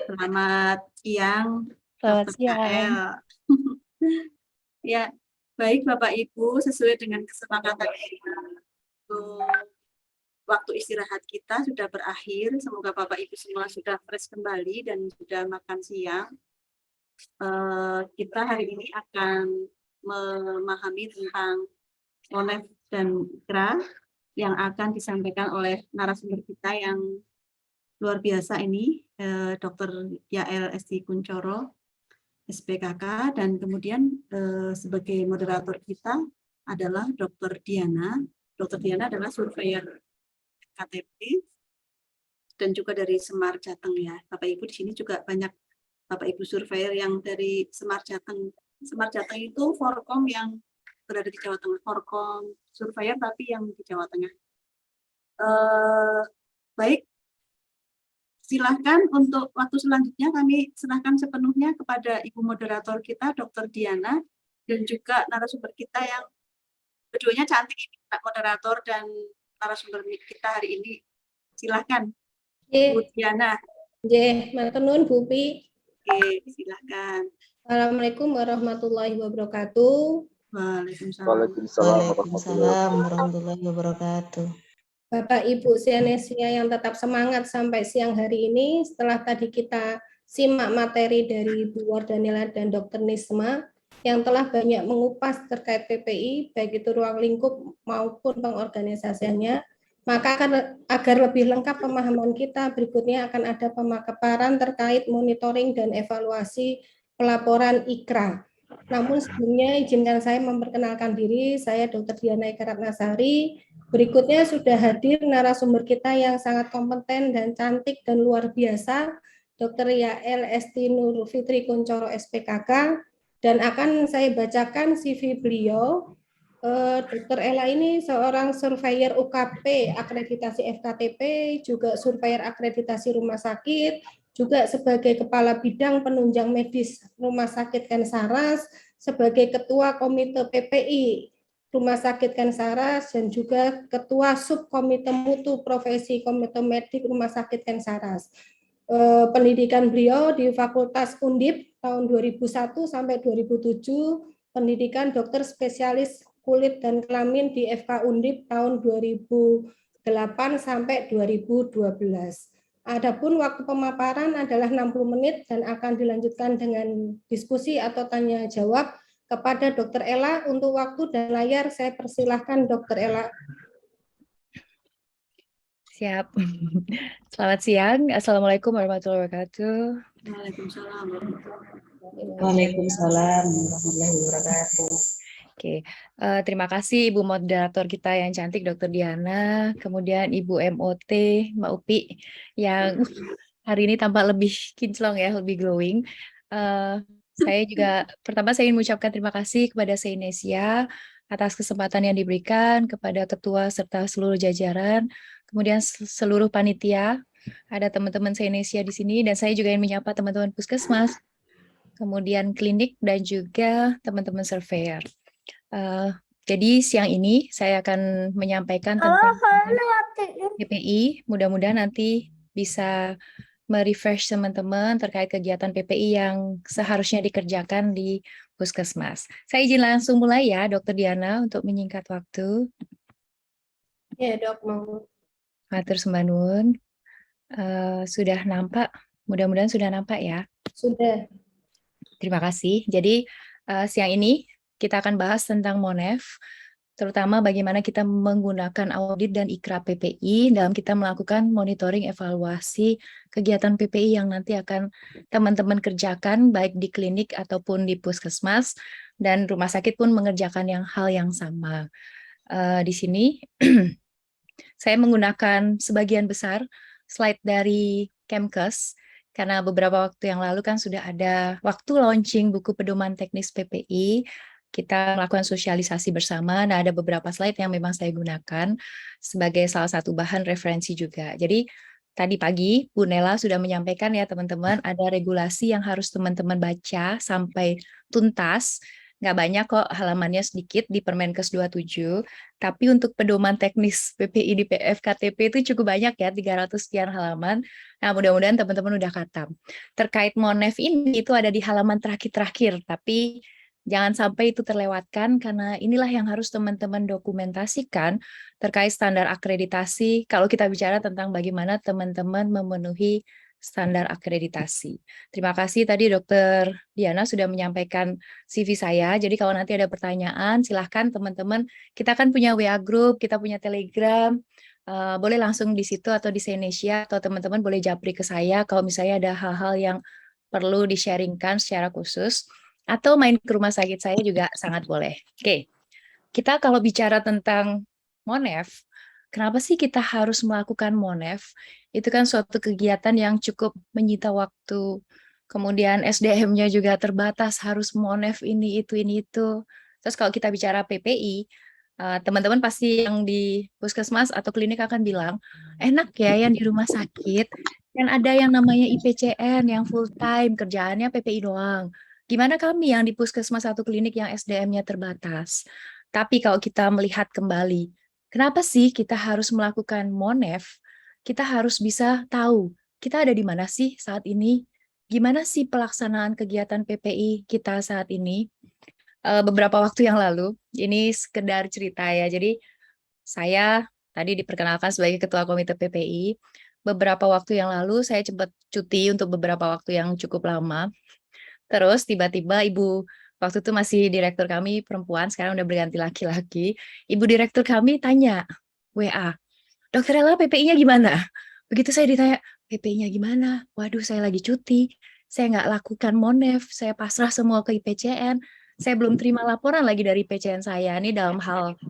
Selamat siang, Selamat Dokter siang. Yael. Ya, baik Bapak Ibu, sesuai dengan kesepakatan kita, waktu istirahat kita sudah berakhir. Semoga Bapak Ibu semua sudah fresh kembali dan sudah makan siang. Kita hari ini akan memahami tentang MONEF dan IKRA yang akan disampaikan oleh narasumber kita yang luar biasa ini, Dr. Yael Esti Kuncoro, SPKK, dan kemudian sebagai moderator kita adalah Dr. Diana. Dr. Diana adalah surveyor KTP dan juga dari Semar Jateng ya. Bapak Ibu di sini juga banyak Bapak Ibu surveyor yang dari Semar Jateng. Semar Jateng itu Forkom yang berada di Jawa Tengah, Forkom surveyor tapi yang di Jawa Tengah. Baik, silahkan untuk waktu selanjutnya kami serahkan sepenuhnya kepada Ibu moderator kita, Dr. Diana, dan juga narasumber kita yang keduanya cantik ini, Pak moderator dan narasumber kita hari ini. Silahkan, Bu Diana. Matur nuwun Bu Pi. Oke, silahkan. Assalamualaikum warahmatullahi wabarakatuh. Waalaikumsalam. Waalaikumsalam warahmatullahi wabarakatuh. Bapak Ibu Sianesia yang tetap semangat sampai siang hari ini, setelah tadi kita simak materi dari Bu Wardanila dan Dr. Nisma yang telah banyak mengupas terkait PPI, baik itu ruang lingkup maupun pengorganisasiannya, maka agar lebih lengkap pemahaman kita, berikutnya akan ada pemaparan terkait monitoring dan evaluasi pelaporan IKRA. Namun sebelumnya izinkan saya memperkenalkan diri, saya Dr. Diana Eka Ratnasari. Berikutnya sudah hadir narasumber kita yang sangat kompeten dan cantik dan luar biasa, Dr. Yael Esti Nur Fitri Kuncoro SPKK, dan akan saya bacakan CV beliau. Dr. Ella ini seorang surveyor UKP, akreditasi FKTP, juga surveyor akreditasi rumah sakit, juga sebagai Kepala Bidang Penunjang Medis Rumah Sakit Kensaras, sebagai Ketua Komite PPI Rumah Sakit Kensaras, dan juga Ketua Subkomite Mutu Profesi Komite Medik Rumah Sakit Kensaras. Pendidikan beliau di Fakultas Undip tahun 2001 sampai 2007, pendidikan dokter spesialis kulit dan kelamin di FK Undip tahun 2008 sampai 2012. Adapun waktu pemaparan adalah 60 menit dan akan dilanjutkan dengan diskusi atau tanya jawab kepada Dr. Ella. Untuk waktu dan layar saya persilahkan Dr. Ella. Siap. Selamat siang. Assalamualaikum warahmatullahi wabarakatuh. Waalaikumsalam. Waalaikumsalam warahmatullahi wabarakatuh. Oke, terima kasih Ibu moderator kita yang cantik Dr. Diana, kemudian Ibu MOT Mbak Upi yang hari ini tampak lebih kinclong ya, lebih glowing. Saya juga pertama saya ingin mengucapkan terima kasih kepada Se-Indonesia atas kesempatan yang diberikan, kepada ketua serta seluruh jajaran, kemudian seluruh panitia, ada teman-teman Se-Indonesia di sini, dan saya juga ingin menyapa teman-teman puskesmas, kemudian klinik, dan juga teman-teman surveyor. Jadi siang ini saya akan menyampaikan tentang PPI. Mudah-mudahan nanti bisa merefresh teman-teman terkait kegiatan PPI yang seharusnya dikerjakan di puskesmas. Saya izin langsung mulai ya, Dr. Diana, untuk menyingkat waktu. Ya dok, mau. Matur sembah nuwun. Sudah nampak? Mudah-mudahan sudah nampak ya. Sudah. Terima kasih. Jadi siang ini kita akan bahas tentang MONEF, terutama bagaimana kita menggunakan audit dan IKRA PPI dalam kita melakukan monitoring evaluasi kegiatan PPI yang nanti akan teman-teman kerjakan baik di klinik ataupun di puskesmas, dan rumah sakit pun mengerjakan hal yang sama. Di sini saya menggunakan sebagian besar slide dari Kemkes, karena beberapa waktu yang lalu kan sudah ada waktu launching buku pedoman teknis PPI, kita melakukan sosialisasi bersama. Nah, ada beberapa slide yang memang saya gunakan sebagai salah satu bahan referensi juga. Jadi tadi pagi Bu Nela sudah menyampaikan ya teman-teman, ada regulasi yang harus teman-teman baca sampai tuntas. nggak banyak kok, halamannya sedikit di Permenkes 27, tapi untuk pedoman teknis PPI di PFKTP itu cukup banyak ya, 300 sekian halaman. Nah, mudah-mudahan teman-teman udah khatam. Terkait Monef ini itu ada di halaman terakhir-terakhir, tapi jangan sampai itu terlewatkan karena inilah yang harus teman-teman dokumentasikan terkait standar akreditasi kalau kita bicara tentang bagaimana teman-teman memenuhi standar akreditasi. Terima kasih tadi Dokter Diana sudah menyampaikan CV saya. Jadi kalau nanti ada pertanyaan, silahkan teman-teman. Kita kan punya WA Group, kita punya Telegram. Boleh langsung di situ atau di Senesia, atau teman-teman boleh japri ke saya kalau misalnya ada hal-hal yang perlu di-sharingkan secara khusus. Atau main ke rumah sakit saya juga sangat boleh. Oke, kita kalau bicara tentang Monef, kenapa sih kita harus melakukan Monef? Itu kan suatu kegiatan yang cukup menyita waktu. Kemudian SDM-nya juga terbatas, harus Monef ini, itu. Terus kalau kita bicara PPI, teman-teman pasti yang di puskesmas atau klinik akan bilang, enak ya yang di rumah sakit, dan ada yang namanya IPCN yang full time, kerjaannya PPI doang. Gimana kami yang di puskesmas atau klinik yang SDM-nya terbatas? Tapi kalau kita melihat kembali, kenapa sih kita harus melakukan Monef? Kita harus bisa tahu kita ada di mana sih saat ini? Gimana sih pelaksanaan kegiatan PPI kita saat ini? Beberapa waktu yang lalu, ini sekedar cerita ya. Jadi saya tadi diperkenalkan sebagai Ketua Komite PPI. Beberapa waktu yang lalu saya sempat cuti untuk beberapa waktu yang cukup lama. Terus tiba-tiba ibu, waktu itu masih direktur kami perempuan, sekarang udah berganti laki-laki. Ibu direktur kami tanya, WA, Dokter Ella PPI-nya gimana? Begitu saya ditanya, PPI-nya gimana? Waduh, saya lagi cuti. Saya nggak lakukan Monef, saya pasrah semua ke IPCN. Saya belum terima laporan lagi dari IPCN saya. Ini dalam hal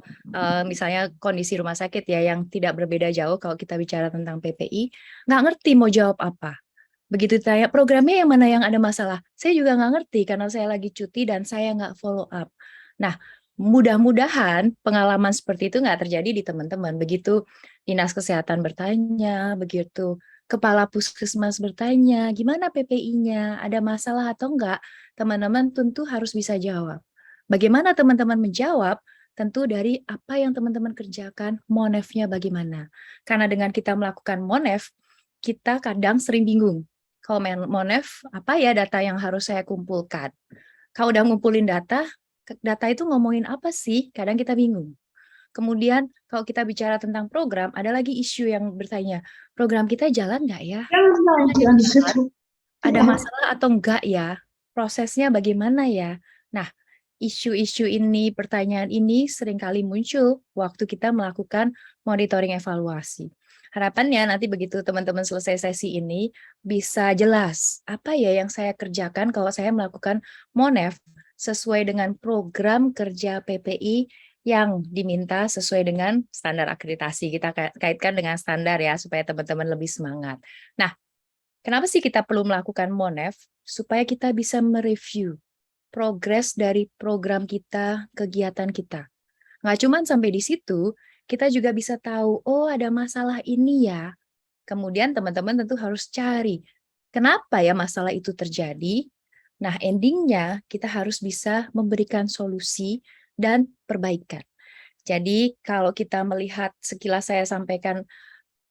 misalnya kondisi rumah sakit ya yang tidak berbeda jauh kalau kita bicara tentang PPI. Nggak ngerti mau jawab apa. Begitu ditanya programnya yang mana yang ada masalah, saya juga nggak ngerti karena saya lagi cuti dan saya nggak follow up. Nah, mudah-mudahan pengalaman seperti itu nggak terjadi di teman-teman. Begitu Dinas Kesehatan bertanya, begitu Kepala Puskesmas bertanya, gimana PPI-nya, ada masalah atau enggak, teman-teman tentu harus bisa jawab. Bagaimana teman-teman menjawab? Tentu dari apa yang teman-teman kerjakan, Monef-nya bagaimana. Karena dengan kita melakukan Monef, kita kadang sering bingung. Kalau Monef, apa ya data yang harus saya kumpulkan? Kalau udah ngumpulin data itu ngomongin apa sih? Kadang kita bingung. Kemudian kalau kita bicara tentang program, ada lagi isu yang bertanya, program kita jalan nggak ya? Ada masalah atau enggak ya? Prosesnya bagaimana ya? Nah, isu-isu ini, pertanyaan ini seringkali muncul waktu kita melakukan monitoring evaluasi. Harapannya nanti begitu teman-teman selesai sesi ini, bisa jelas apa ya yang saya kerjakan kalau saya melakukan Monef sesuai dengan program kerja PPI yang diminta sesuai dengan standar akreditasi. Kita kaitkan dengan standar ya, supaya teman-teman lebih semangat. Nah, kenapa sih kita perlu melakukan Monef? Supaya kita bisa mereview progres dari program kita, kegiatan kita. Nggak cuma sampai di situ, kita juga bisa tahu, oh ada masalah ini ya. Kemudian teman-teman tentu harus cari, kenapa ya masalah itu terjadi? Nah, endingnya kita harus bisa memberikan solusi dan perbaikan. Jadi kalau kita melihat sekilas saya sampaikan,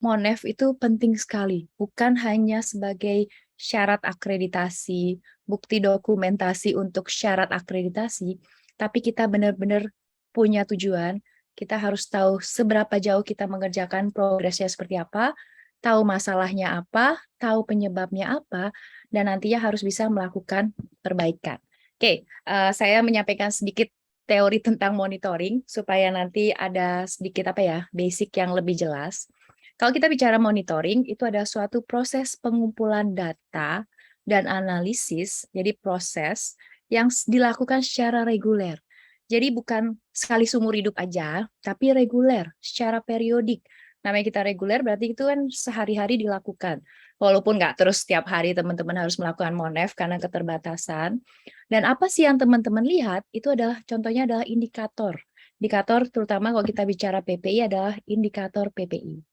Monef itu penting sekali, bukan hanya sebagai syarat akreditasi, bukti dokumentasi untuk syarat akreditasi, tapi kita benar-benar punya tujuan, kita harus tahu seberapa jauh kita mengerjakan progresnya seperti apa, tahu masalahnya apa, tahu penyebabnya apa, dan nantinya harus bisa melakukan perbaikan. Oke, saya menyampaikan sedikit teori tentang monitoring supaya nanti ada sedikit basic yang lebih jelas. Kalau kita bicara monitoring, itu ada suatu proses pengumpulan data dan analisis, jadi proses yang dilakukan secara reguler. Jadi bukan sekali seumur hidup aja, tapi reguler, secara periodik. Namanya kita reguler berarti itu kan sehari-hari dilakukan. Walaupun nggak terus setiap hari teman-teman harus melakukan Monef karena keterbatasan. Dan apa sih yang teman-teman lihat, itu adalah contohnya adalah indikator. Indikator terutama kalau kita bicara PPI adalah indikator PPI.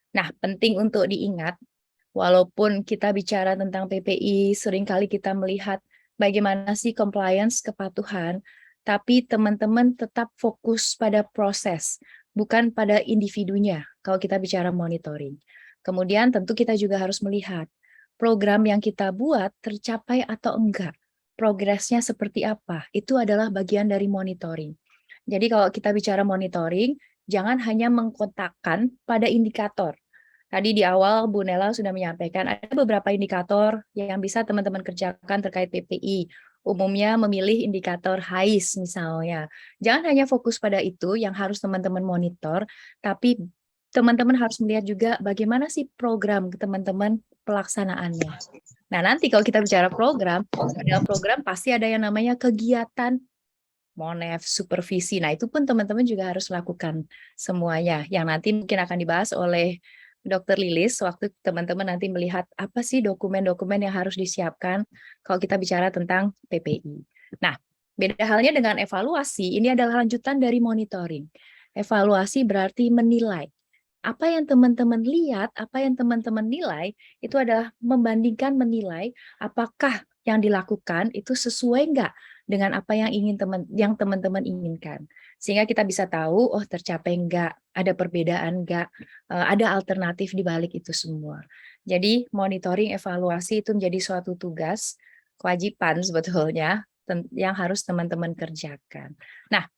Nah, penting untuk diingat, walaupun kita bicara tentang PPI, seringkali kita melihat bagaimana sih compliance, kepatuhan, tapi teman-teman tetap fokus pada proses, bukan pada individunya kalau kita bicara monitoring. Kemudian tentu kita juga harus melihat program yang kita buat tercapai atau enggak, progresnya seperti apa, itu adalah bagian dari monitoring. Jadi kalau kita bicara monitoring, jangan hanya mengkotakkan pada indikator. Tadi di awal Bu Nela sudah menyampaikan ada beberapa indikator yang bisa teman-teman kerjakan terkait PPI. Umumnya memilih indikator HAIS misalnya. Jangan hanya fokus pada itu yang harus teman-teman monitor, tapi teman-teman harus melihat juga bagaimana sih program teman-teman pelaksanaannya. Nah, nanti kalau kita bicara program, dalam program pasti ada yang namanya kegiatan Monef, supervisi. Nah, itu pun teman-teman juga harus lakukan semuanya. Yang nanti mungkin akan dibahas oleh Dr. Lilis waktu teman-teman nanti melihat apa sih dokumen-dokumen yang harus disiapkan kalau kita bicara tentang PPI. Nah, beda halnya dengan evaluasi, ini adalah lanjutan dari monitoring. Evaluasi berarti menilai. Apa yang teman-teman lihat, apa yang teman-teman nilai, itu adalah membandingkan menilai apakah yang dilakukan itu sesuai enggak dengan apa yang teman-teman inginkan. Sehingga kita bisa tahu, oh tercapai enggak, ada perbedaan enggak, ada alternatif di balik itu semua. Jadi monitoring evaluasi itu menjadi suatu tugas, kewajiban sebetulnya yang harus teman-teman kerjakan. Nah,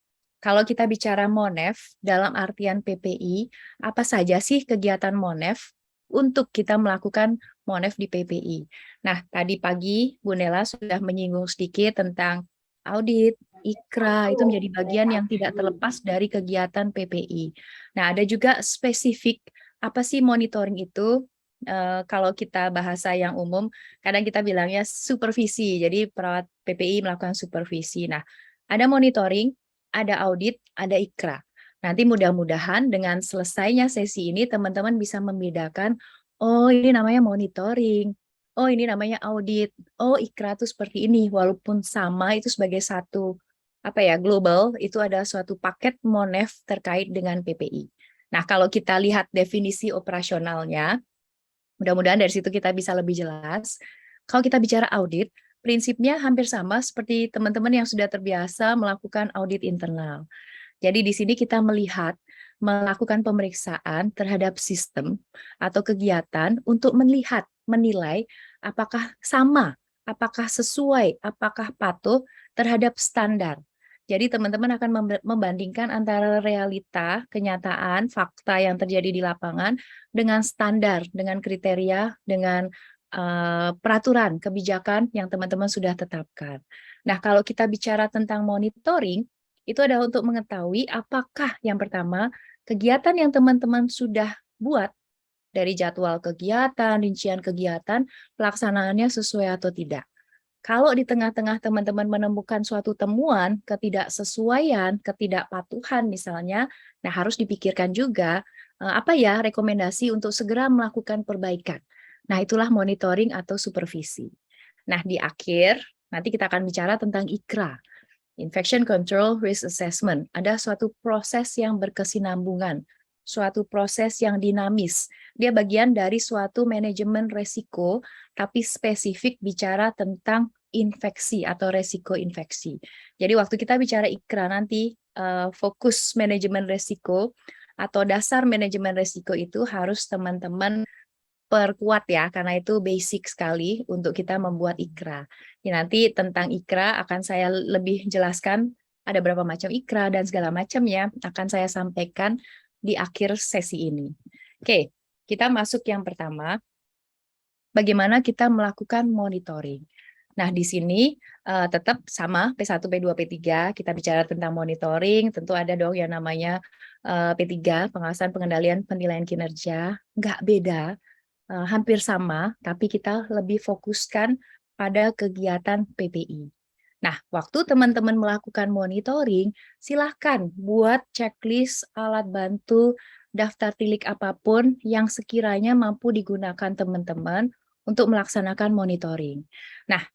kalau kita bicara Monef dalam artian PPI, apa saja sih kegiatan Monef untuk kita melakukan Monef di PPI? Nah, tadi pagi Bu Nela sudah menyinggung sedikit tentang audit, IKRA, itu menjadi bagian yang tidak terlepas dari kegiatan PPI. Nah, ada juga spesifik, apa sih monitoring itu? Kalau kita bahasa yang umum, kadang kita bilangnya supervisi, jadi perawat PPI melakukan supervisi. Nah, ada monitoring, ada audit, ada IKRA. Nanti mudah-mudahan dengan selesainya sesi ini, teman-teman bisa membedakan, oh ini namanya monitoring, oh ini namanya audit, oh IKRA itu seperti ini, walaupun sama itu sebagai satu global, itu ada suatu paket Monef terkait dengan PPI. Nah, kalau kita lihat definisi operasionalnya, mudah-mudahan dari situ kita bisa lebih jelas. Kalau kita bicara audit, prinsipnya hampir sama seperti teman-teman yang sudah terbiasa melakukan audit internal. Jadi di sini kita melakukan pemeriksaan terhadap sistem atau kegiatan untuk melihat, menilai apakah sama, apakah sesuai, apakah patuh terhadap standar. Jadi teman-teman akan membandingkan antara realita, kenyataan, fakta yang terjadi di lapangan dengan standar, dengan kriteria, dengan peraturan, kebijakan yang teman-teman sudah tetapkan. Nah, kalau kita bicara tentang monitoring, itu adalah untuk mengetahui apakah yang pertama, kegiatan yang teman-teman sudah buat dari jadwal kegiatan, rincian kegiatan, pelaksanaannya sesuai atau tidak. Kalau di tengah-tengah teman-teman menemukan suatu temuan, ketidaksesuaian, ketidakpatuhan misalnya, nah harus dipikirkan juga apa ya rekomendasi untuk segera melakukan perbaikan. Nah, itulah monitoring atau supervisi. Nah, di akhir nanti kita akan bicara tentang IKRA, Infection Control Risk Assessment. Ada suatu proses yang berkesinambungan, suatu proses yang dinamis. Dia bagian dari suatu manajemen resiko, tapi spesifik bicara tentang infeksi atau resiko infeksi. Jadi waktu kita bicara IKRA nanti, fokus manajemen resiko atau dasar manajemen resiko itu harus teman-teman perkuat ya, karena itu basic sekali untuk kita membuat IKRA. Ya, nanti tentang IKRA akan saya lebih jelaskan, ada berapa macam IKRA dan segala macam ya, akan saya sampaikan di akhir sesi ini. Oke, kita masuk yang pertama, bagaimana kita melakukan monitoring. Nah, di sini tetap sama P1, P2, P3, kita bicara tentang monitoring, tentu ada dong yang namanya P3, pengawasan pengendalian penilaian kinerja, nggak beda, hampir sama, tapi kita lebih fokuskan pada kegiatan PPI. Nah, waktu teman-teman melakukan monitoring, silahkan buat checklist, alat bantu, daftar tilik apapun yang sekiranya mampu digunakan teman-teman untuk melaksanakan monitoring. Nah,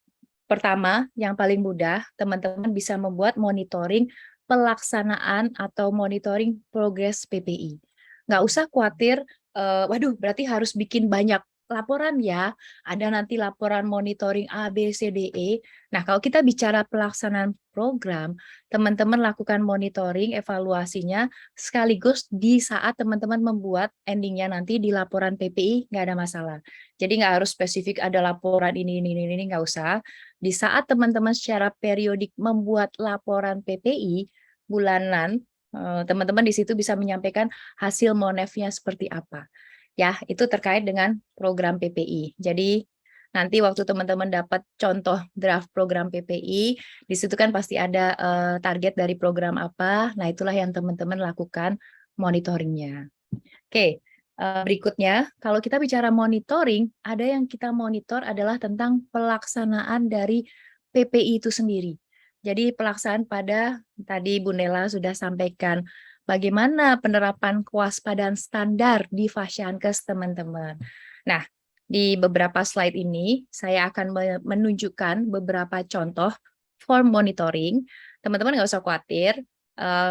pertama, yang paling mudah, teman-teman bisa membuat monitoring pelaksanaan atau monitoring progres PPI. Nggak usah khawatir, waduh berarti harus bikin banyak laporan ya, ada nanti laporan monitoring A, B, C, D, E. Nah, kalau kita bicara pelaksanaan program, teman-teman lakukan monitoring, evaluasinya, sekaligus di saat teman-teman membuat endingnya nanti di laporan PPI, nggak ada masalah. Jadi nggak harus spesifik ada laporan ini, nggak usah. Di saat teman-teman secara periodik membuat laporan PPI bulanan, teman-teman di situ bisa menyampaikan hasil monefnya seperti apa. Ya, itu terkait dengan program PPI. Jadi nanti waktu teman-teman dapat contoh draft program PPI, di situ kan pasti ada target dari program apa. Nah, itulah yang teman-teman lakukan monitoringnya. Oke, berikutnya kalau kita bicara monitoring, ada yang kita monitor adalah tentang pelaksanaan dari PPI itu sendiri. Jadi pelaksanaan pada tadi Bu Nela sudah sampaikan bagaimana penerapan kewaspadaan standar di Fasiankes teman-teman. Nah, di beberapa slide ini saya akan menunjukkan beberapa contoh form monitoring. Teman-teman nggak usah khawatir,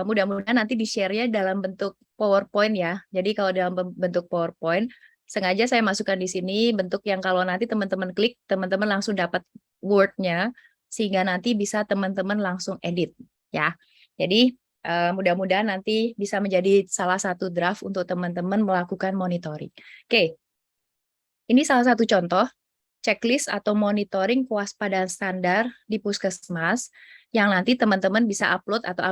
mudah-mudahan nanti di-share-nya dalam bentuk PowerPoint ya. Jadi kalau dalam bentuk PowerPoint, sengaja saya masukkan di sini bentuk yang kalau nanti teman-teman klik, teman-teman langsung dapat Word-nya, sehingga nanti bisa teman-teman langsung edit ya. Jadi mudah-mudahan nanti bisa menjadi salah satu draft untuk teman-teman melakukan monitoring. Oke, ini salah satu contoh checklist atau monitoring kewaspadaan standar di Puskesmas yang nanti teman-teman bisa upload atau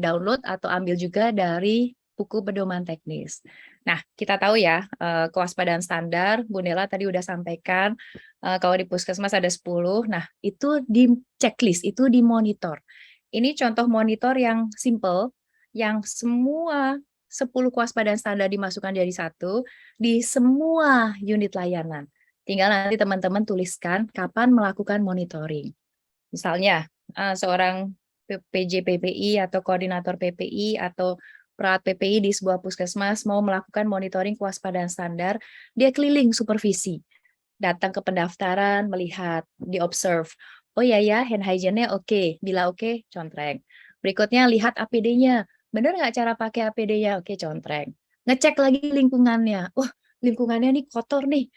download atau ambil juga dari buku pedoman teknis. Nah, kita tahu ya, kewaspadaan standar, Bu Nela tadi udah sampaikan, kalau di Puskesmas ada 10, nah itu di checklist, itu dimonitor. Ini contoh monitor yang simple, yang semua 10 kewaspadaan standar dimasukkan jadi satu di semua unit layanan. Tinggal nanti teman-teman tuliskan kapan melakukan monitoring. Misalnya, seorang PJ PPI atau koordinator PPI atau perawat PPI di sebuah puskesmas mau melakukan monitoring kewaspadaan standar, dia keliling supervisi. Datang ke pendaftaran, melihat, di-observe. Oh ya, hand hygiene-nya oke. Bila oke, contreng. Berikutnya, lihat APD-nya. Benar nggak cara pakai APD-nya? Oke, contreng. Ngecek lagi lingkungannya. Wah, lingkungannya nih kotor nih.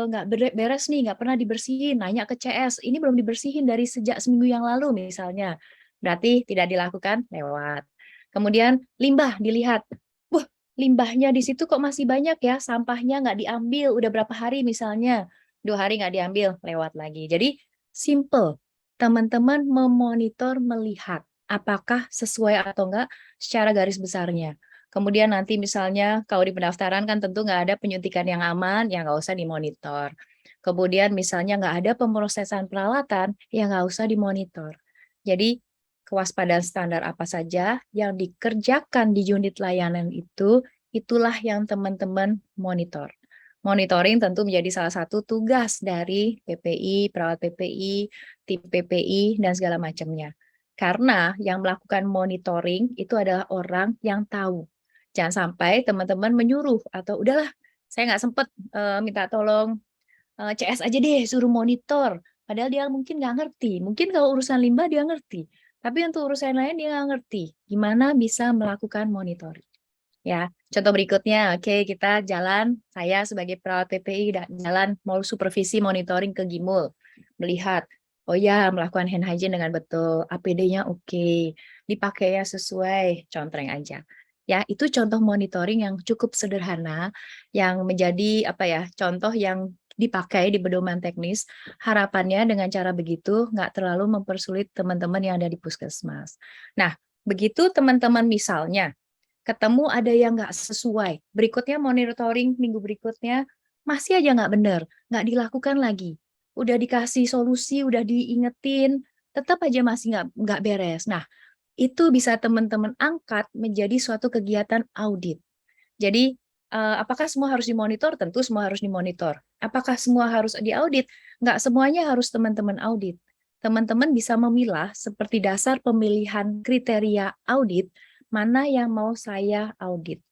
Nggak beres nih, nggak pernah dibersihin. Nanya ke CS, ini belum dibersihin dari sejak seminggu yang lalu misalnya. Berarti tidak dilakukan, lewat. Kemudian limbah dilihat. Wah, limbahnya di situ kok masih banyak ya, sampahnya nggak diambil, udah berapa hari misalnya, 2 hari nggak diambil, lewat lagi. Jadi simple, teman-teman memonitor, melihat apakah sesuai atau enggak secara garis besarnya. Kemudian nanti misalnya kalau di pendaftaran kan tentu nggak ada penyuntikan yang aman, ya nggak usah dimonitor. Kemudian misalnya nggak ada pemrosesan peralatan, ya nggak usah dimonitor. Jadi kewaspadaan standar apa saja yang dikerjakan di unit layanan itu, itulah yang teman-teman monitor. Monitoring tentu menjadi salah satu tugas dari PPI, perawat PPI, tim PPI, dan segala macamnya. Karena yang melakukan monitoring itu adalah orang yang tahu. Jangan sampai teman-teman menyuruh atau udahlah, saya nggak sempat minta tolong CS aja deh, suruh monitor. Padahal dia mungkin nggak ngerti. Mungkin kalau urusan limbah dia ngerti. Tapi untuk urusan lain dia nggak ngerti. Gimana bisa melakukan monitoring. Ya, contoh berikutnya, oke kita jalan, saya sebagai perawat PPI jalan mau supervisi monitoring ke Gimul, melihat, oh ya melakukan hand hygiene dengan betul, APD-nya oke, dipakai ya sesuai, contreng aja. Ya, itu contoh monitoring yang cukup sederhana, yang menjadi apa ya, contoh yang dipakai di pedoman teknis. Harapannya dengan cara begitu nggak terlalu mempersulit teman-teman yang ada di puskesmas. Nah, begitu teman-teman misalnya ketemu ada yang nggak sesuai. Berikutnya monitoring minggu berikutnya masih aja nggak benar, nggak dilakukan lagi. Udah dikasih solusi, udah diingetin, tetap aja masih nggak beres. Nah, itu bisa teman-teman angkat menjadi suatu kegiatan audit. Jadi, apakah semua harus dimonitor? Tentu semua harus dimonitor. Apakah semua harus diaudit? Nggak semuanya harus teman-teman audit. Teman-teman bisa memilah seperti dasar pemilihan kriteria audit, mana yang mau saya audit.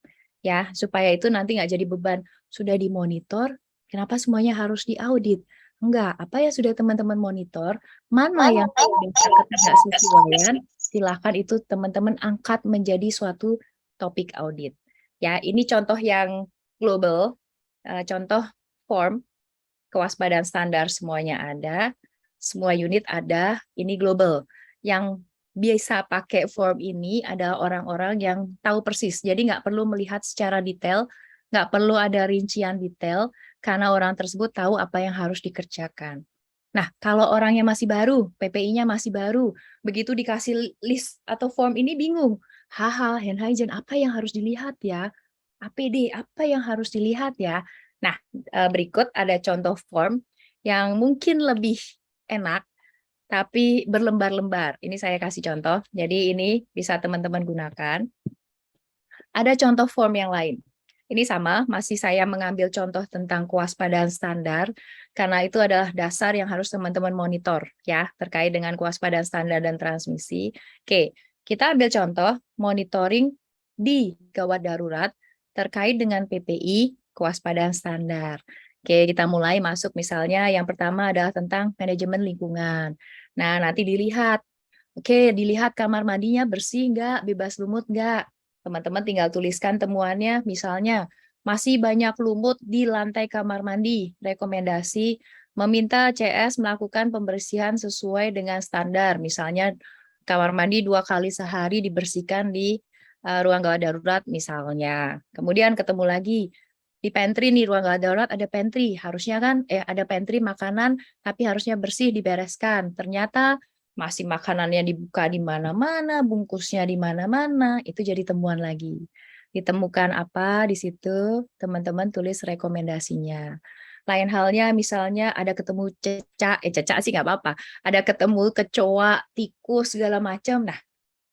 Ya, supaya itu nanti nggak jadi beban. Sudah dimonitor, kenapa semuanya harus diaudit? Enggak, apa yang sudah teman-teman monitor, mana yang ketidaksesuaian, silakan itu teman-teman angkat menjadi suatu topik audit. Ya, ini contoh yang global, contoh form kewaspadaan standar semuanya ada, semua unit ada, ini global. Yang bisa pakai form ini adalah orang-orang yang tahu persis. Jadi nggak perlu melihat secara detail, nggak perlu ada rincian detail, karena orang tersebut tahu apa yang harus dikerjakan. Nah, kalau orang yang masih baru, PPI-nya masih baru, begitu dikasih list atau form ini bingung. Hal-hal hand hygiene, apa yang harus dilihat ya? APD, apa yang harus dilihat ya? Nah, berikut ada contoh form yang mungkin lebih enak, tapi berlembar-lembar. Ini saya kasih contoh, jadi ini bisa teman-teman gunakan. Ada contoh form yang lain. Ini sama, masih saya mengambil contoh tentang kewaspadaan standar, karena itu adalah dasar yang harus teman-teman monitor, ya, terkait dengan kewaspadaan standar dan transmisi. Oke, kita ambil contoh monitoring di gawat darurat terkait dengan PPI kewaspadaan standar. Oke, kita mulai masuk misalnya yang pertama adalah tentang manajemen lingkungan. Nah, nanti dilihat, oke, dilihat kamar mandinya bersih nggak, bebas lumut nggak. Teman-teman tinggal tuliskan temuannya, misalnya masih banyak lumut di lantai kamar mandi. Rekomendasi meminta CS melakukan pembersihan sesuai dengan standar. Misalnya kamar mandi 2 kali sehari dibersihkan di ruang gawat darurat misalnya. Kemudian ketemu lagi di pantry nih, ruang gawat darurat ada pantry. Harusnya kan ada pantry makanan tapi harusnya bersih dibereskan. Ternyata masih makanannya dibuka di mana-mana, bungkusnya di mana-mana, itu jadi temuan lagi. Ditemukan apa di situ, teman-teman tulis rekomendasinya. Lain halnya misalnya ada ketemu cecak sih nggak apa-apa, ada ketemu kecoa, tikus, segala macam. Nah,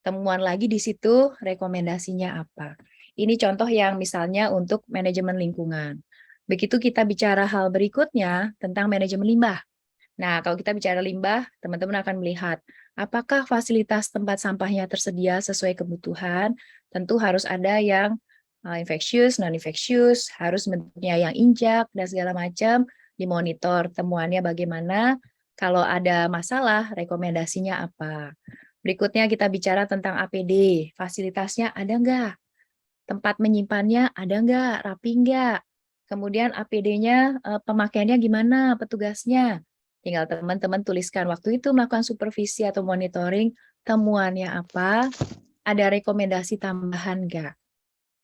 temuan lagi di situ rekomendasinya apa. Ini contoh yang misalnya untuk manajemen lingkungan. Begitu kita bicara hal berikutnya tentang manajemen limbah. Nah, kalau kita bicara limbah, teman-teman akan melihat apakah fasilitas tempat sampahnya tersedia sesuai kebutuhan. Tentu harus ada yang infectious, non-infectious, harus bentuknya yang injak, dan segala macam, dimonitor temuannya bagaimana. Kalau ada masalah, rekomendasinya apa. Berikutnya kita bicara tentang APD. Fasilitasnya ada nggak? Tempat menyimpannya ada nggak? Rapi nggak? Kemudian APD-nya, pemakaiannya gimana? Petugasnya? Tinggal teman-teman tuliskan waktu itu melakukan supervisi atau monitoring, temuannya apa, ada rekomendasi tambahan nggak?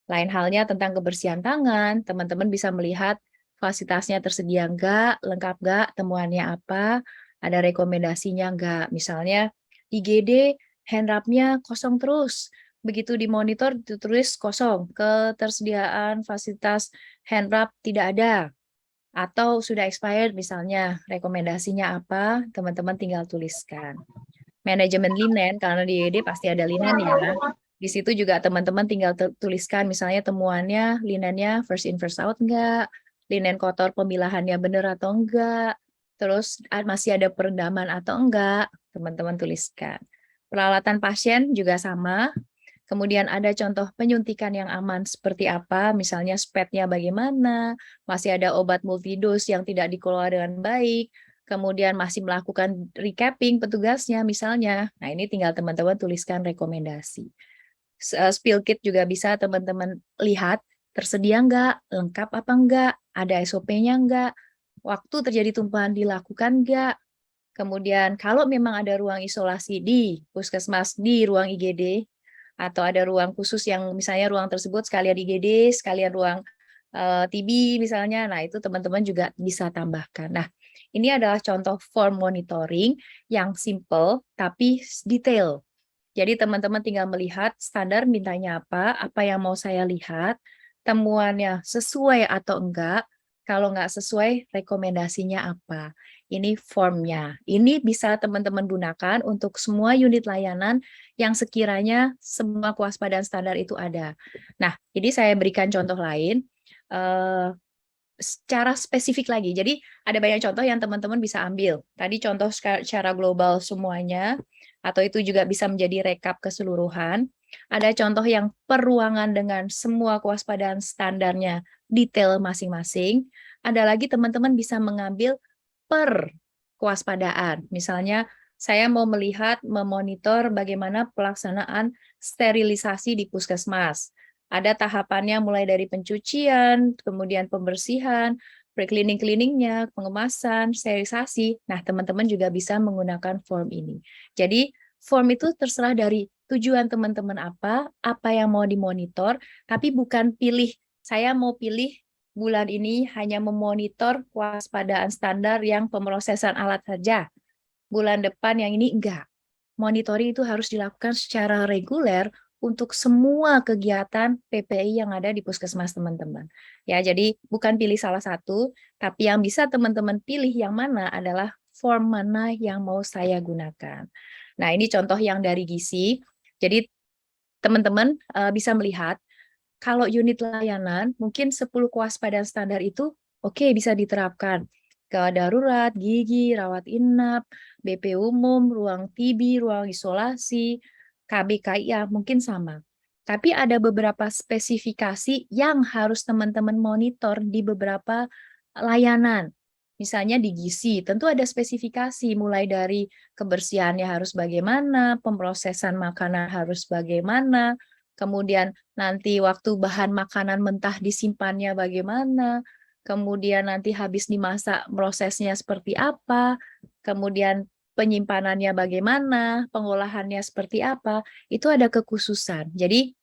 Lain halnya tentang kebersihan tangan, teman-teman bisa melihat fasilitasnya tersedia nggak, lengkap nggak, temuannya apa, ada rekomendasinya nggak. Misalnya IGD hand rub-nya kosong terus, begitu dimonitor ditulis kosong, ketersediaan fasilitas hand rub tidak ada, atau sudah expired misalnya, rekomendasinya apa, teman-teman tinggal tuliskan. Manajemen linen, karena di IGD pasti ada linen ya. Di situ juga teman-teman tinggal tuliskan misalnya temuannya, linennya first in first out enggak, linen kotor pemilahannya benar atau enggak, terus masih ada perendaman atau enggak, teman-teman tuliskan. Peralatan pasien juga sama. Kemudian ada contoh penyuntikan yang aman seperti apa, misalnya SPED-nya bagaimana, masih ada obat multidose yang tidak dikelola dengan baik, kemudian masih melakukan recapping petugasnya misalnya. Nah, ini tinggal teman-teman tuliskan rekomendasi. Spill kit juga bisa teman-teman lihat, tersedia enggak, lengkap apa enggak, ada SOP-nya enggak, waktu terjadi tumpahan dilakukan enggak. Kemudian kalau memang ada ruang isolasi di puskesmas, di ruang IGD, atau ada ruang khusus yang misalnya ruang tersebut sekalian IGD, sekalian ruang TB misalnya, nah itu teman-teman juga bisa tambahkan. Nah, ini adalah contoh form monitoring yang simple tapi detail. Jadi teman-teman tinggal melihat standar mintanya apa yang mau saya lihat, temuannya sesuai atau enggak, kalau enggak sesuai rekomendasinya apa. Ini formnya. Ini bisa teman-teman gunakan untuk semua unit layanan yang sekiranya semua kewaspadaan standar itu ada. Nah, ini saya berikan contoh lain, secara spesifik lagi. Jadi ada banyak contoh yang teman-teman bisa ambil. Tadi contoh secara global semuanya, atau itu juga bisa menjadi rekap keseluruhan. Ada contoh yang per ruangan dengan semua kewaspadaan standarnya detail masing-masing. Ada lagi teman-teman bisa mengambil per kewaspadaan. Misalnya saya mau melihat, memonitor bagaimana pelaksanaan sterilisasi di puskesmas. Ada tahapannya mulai dari pencucian, kemudian pembersihan, pre-cleaning-cleaningnya, pengemasan, sterilisasi. Nah, teman-teman juga bisa menggunakan form ini. Jadi, form itu terserah dari tujuan teman-teman apa yang mau dimonitor, tapi bukan pilih, saya mau pilih bulan ini hanya memonitor kewaspadaan standar yang pemrosesan alat saja. Bulan depan yang ini enggak. Monitoring itu harus dilakukan secara reguler untuk semua kegiatan PPI yang ada di puskesmas teman-teman. Ya, jadi bukan pilih salah satu, tapi yang bisa teman-teman pilih yang mana adalah form mana yang mau saya gunakan. Nah, ini contoh yang dari gizi. Jadi teman-teman bisa melihat kalau unit layanan mungkin 10 kewaspadaan standar itu oke, bisa diterapkan. Gawat darurat, gigi, rawat inap, BP umum, ruang TB, ruang isolasi, KBKIA mungkin sama. Tapi ada beberapa spesifikasi yang harus teman-teman monitor di beberapa layanan. Misalnya di gizi, tentu ada spesifikasi mulai dari kebersihannya harus bagaimana, pemrosesan makanan harus bagaimana, kemudian nanti waktu bahan makanan mentah disimpannya bagaimana, kemudian nanti habis dimasak prosesnya seperti apa, kemudian penyimpanannya bagaimana, pengolahannya seperti apa, itu ada kekhususan. Jadi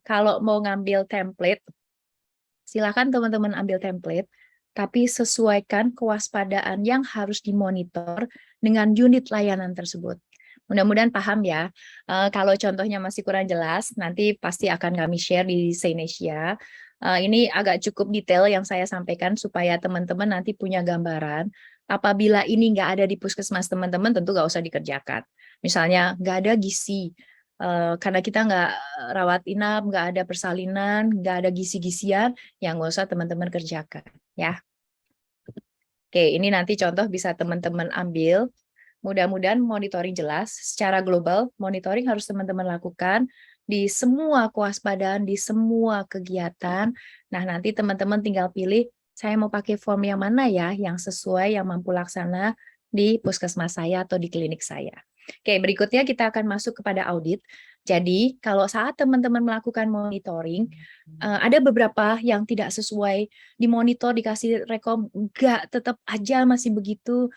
kalau mau ngambil template, silakan teman-teman ambil template, tapi sesuaikan kewaspadaan yang harus dimonitor dengan unit layanan tersebut. Mudah-mudahan paham ya. Kalau contohnya masih kurang jelas, nanti pasti akan kami share di Senesia. Ini agak cukup detail yang saya sampaikan supaya teman-teman nanti punya gambaran. Apabila ini nggak ada di puskesmas teman-teman, tentu nggak usah dikerjakan. Misalnya nggak ada gizi, karena kita nggak rawat inap, nggak ada persalinan, nggak ada gisi-gisian, yang nggak usah teman-teman kerjakan. Ya. Oke, ini nanti contoh bisa teman-teman ambil. Mudah-mudahan monitoring jelas. Secara global, monitoring harus teman-teman lakukan di semua kewaspadaan, di semua kegiatan. Nah, nanti teman-teman tinggal pilih, saya mau pakai form yang mana ya, yang sesuai, yang mampu laksana di puskesmas saya atau di klinik saya. Oke, berikutnya kita akan masuk kepada audit. Jadi, kalau saat teman-teman melakukan monitoring, ada beberapa yang tidak sesuai, dimonitor, dikasih rekom, enggak, tetap aja masih begitu,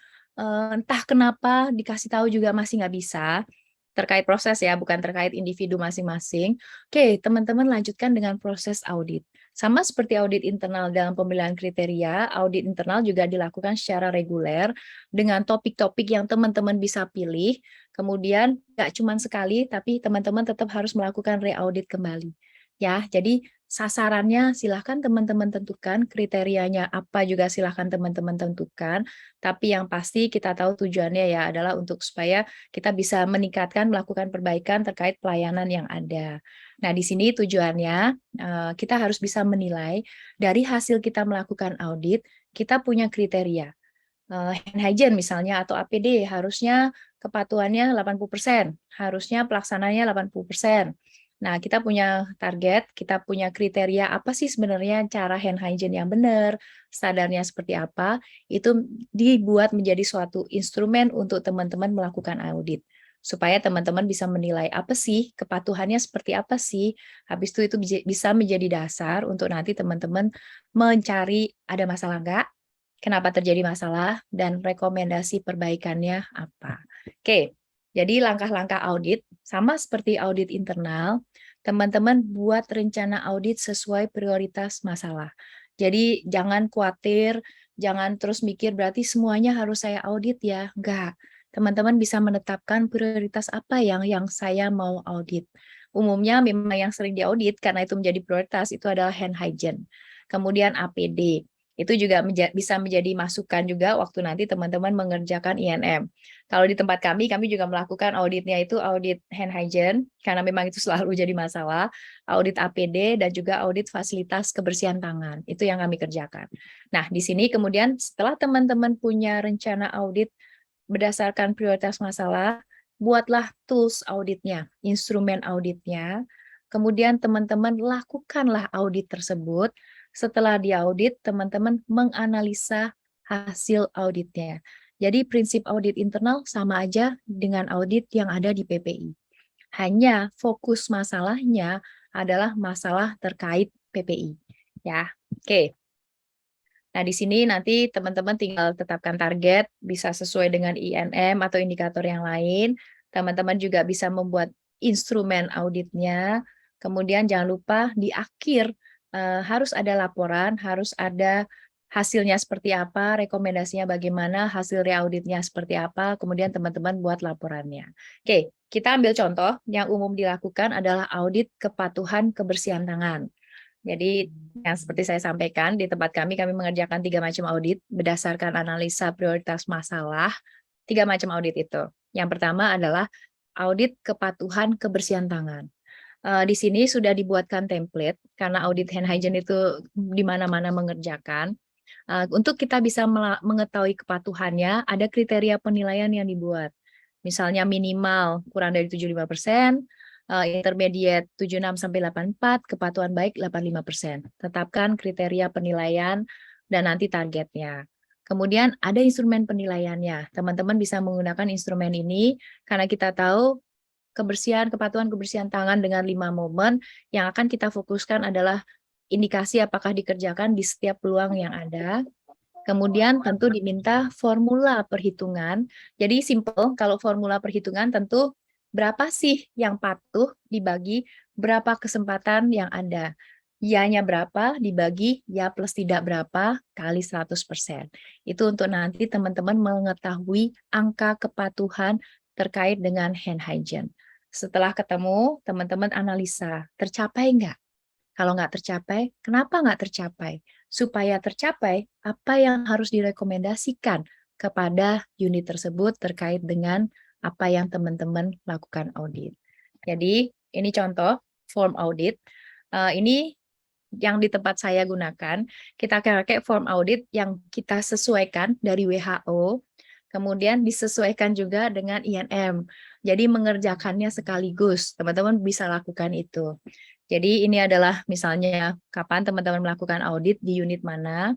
entah kenapa dikasih tahu juga masih nggak bisa, terkait proses ya, bukan terkait individu masing-masing. Oke, teman-teman lanjutkan dengan proses audit. Sama seperti audit internal dalam pemilihan kriteria, audit internal juga dilakukan secara reguler dengan topik-topik yang teman-teman bisa pilih, kemudian nggak cuma sekali, tapi teman-teman tetap harus melakukan re-audit kembali. Ya, jadi sasarannya silahkan teman-teman tentukan, kriterianya apa juga silahkan teman-teman tentukan, tapi yang pasti kita tahu tujuannya ya adalah untuk supaya kita bisa meningkatkan, melakukan perbaikan terkait pelayanan yang ada. Nah, di sini tujuannya kita harus bisa menilai dari hasil kita melakukan audit, kita punya kriteria. Hand hygiene misalnya atau APD harusnya kepatuhannya 80%, harusnya pelaksananya 80%. Nah, kita punya target, kita punya kriteria apa sih sebenarnya cara hand hygiene yang benar, standarnya seperti apa, itu dibuat menjadi suatu instrumen untuk teman-teman melakukan audit. Supaya teman-teman bisa menilai apa sih, kepatuhannya seperti apa sih, habis itu bisa menjadi dasar untuk nanti teman-teman mencari ada masalah nggak, kenapa terjadi masalah, dan rekomendasi perbaikannya apa. Oke, jadi langkah-langkah audit, sama seperti audit internal, teman-teman buat rencana audit sesuai prioritas masalah. Jadi jangan khawatir, jangan terus mikir berarti semuanya harus saya audit ya. Enggak. Teman-teman bisa menetapkan prioritas apa yang saya mau audit. Umumnya memang yang sering diaudit karena itu menjadi prioritas itu adalah hand hygiene. Kemudian APD. Itu juga bisa menjadi masukan juga waktu nanti teman-teman mengerjakan INM. Kalau di tempat kami juga melakukan auditnya itu audit hand hygiene, karena memang itu selalu jadi masalah, audit APD, dan juga audit fasilitas kebersihan tangan. Itu yang kami kerjakan. Nah, di sini kemudian setelah teman-teman punya rencana audit berdasarkan prioritas masalah, buatlah tools auditnya, instrumen auditnya, kemudian teman-teman lakukanlah audit tersebut. Setelah diaudit, teman-teman menganalisa hasil auditnya. Jadi prinsip audit internal sama aja dengan audit yang ada di PPI. Hanya fokus masalahnya adalah masalah terkait PPI. Ya, oke. Nah, di sini nanti teman-teman tinggal tetapkan target, bisa sesuai dengan INM atau indikator yang lain. Teman-teman juga bisa membuat instrumen auditnya. Kemudian jangan lupa di akhir harus ada laporan, harus ada hasilnya seperti apa, rekomendasinya bagaimana, hasil reauditnya seperti apa, kemudian teman-teman buat laporannya. Oke, kita ambil contoh yang umum dilakukan adalah audit kepatuhan kebersihan tangan. Jadi yang seperti saya sampaikan, di tempat kami mengerjakan 3 macam audit berdasarkan analisa prioritas masalah, 3 macam audit itu. Yang pertama adalah audit kepatuhan kebersihan tangan. Di sini sudah dibuatkan template, karena audit hand hygiene itu di mana-mana mengerjakan. Untuk kita bisa mengetahui kepatuhannya, ada kriteria penilaian yang dibuat. Misalnya minimal kurang dari 75%, intermediate 76-84, kepatuhan baik 85%. Tetapkan kriteria penilaian dan nanti targetnya. Kemudian ada instrumen penilaiannya. Teman-teman bisa menggunakan instrumen ini karena kita tahu kepatuhan kebersihan tangan dengan 5 momen yang akan kita fokuskan adalah indikasi apakah dikerjakan di setiap peluang yang ada. Kemudian tentu diminta formula perhitungan. Jadi simple, kalau formula perhitungan tentu berapa sih yang patuh dibagi berapa kesempatan yang ada. Ya-nya berapa dibagi ya plus tidak berapa kali 100%. Itu untuk nanti teman-teman mengetahui angka kepatuhan terkait dengan hand hygiene. Setelah ketemu, teman-teman analisa, tercapai nggak? Kalau nggak tercapai, kenapa nggak tercapai? Supaya tercapai, apa yang harus direkomendasikan kepada unit tersebut terkait dengan apa yang teman-teman lakukan audit. Jadi, ini contoh form audit. Ini yang di tempat saya gunakan, kita pakai form audit yang kita sesuaikan dari WHO, kemudian disesuaikan juga dengan INM. Jadi mengerjakannya sekaligus, teman-teman bisa lakukan itu. Jadi ini adalah misalnya kapan teman-teman melakukan audit di unit mana,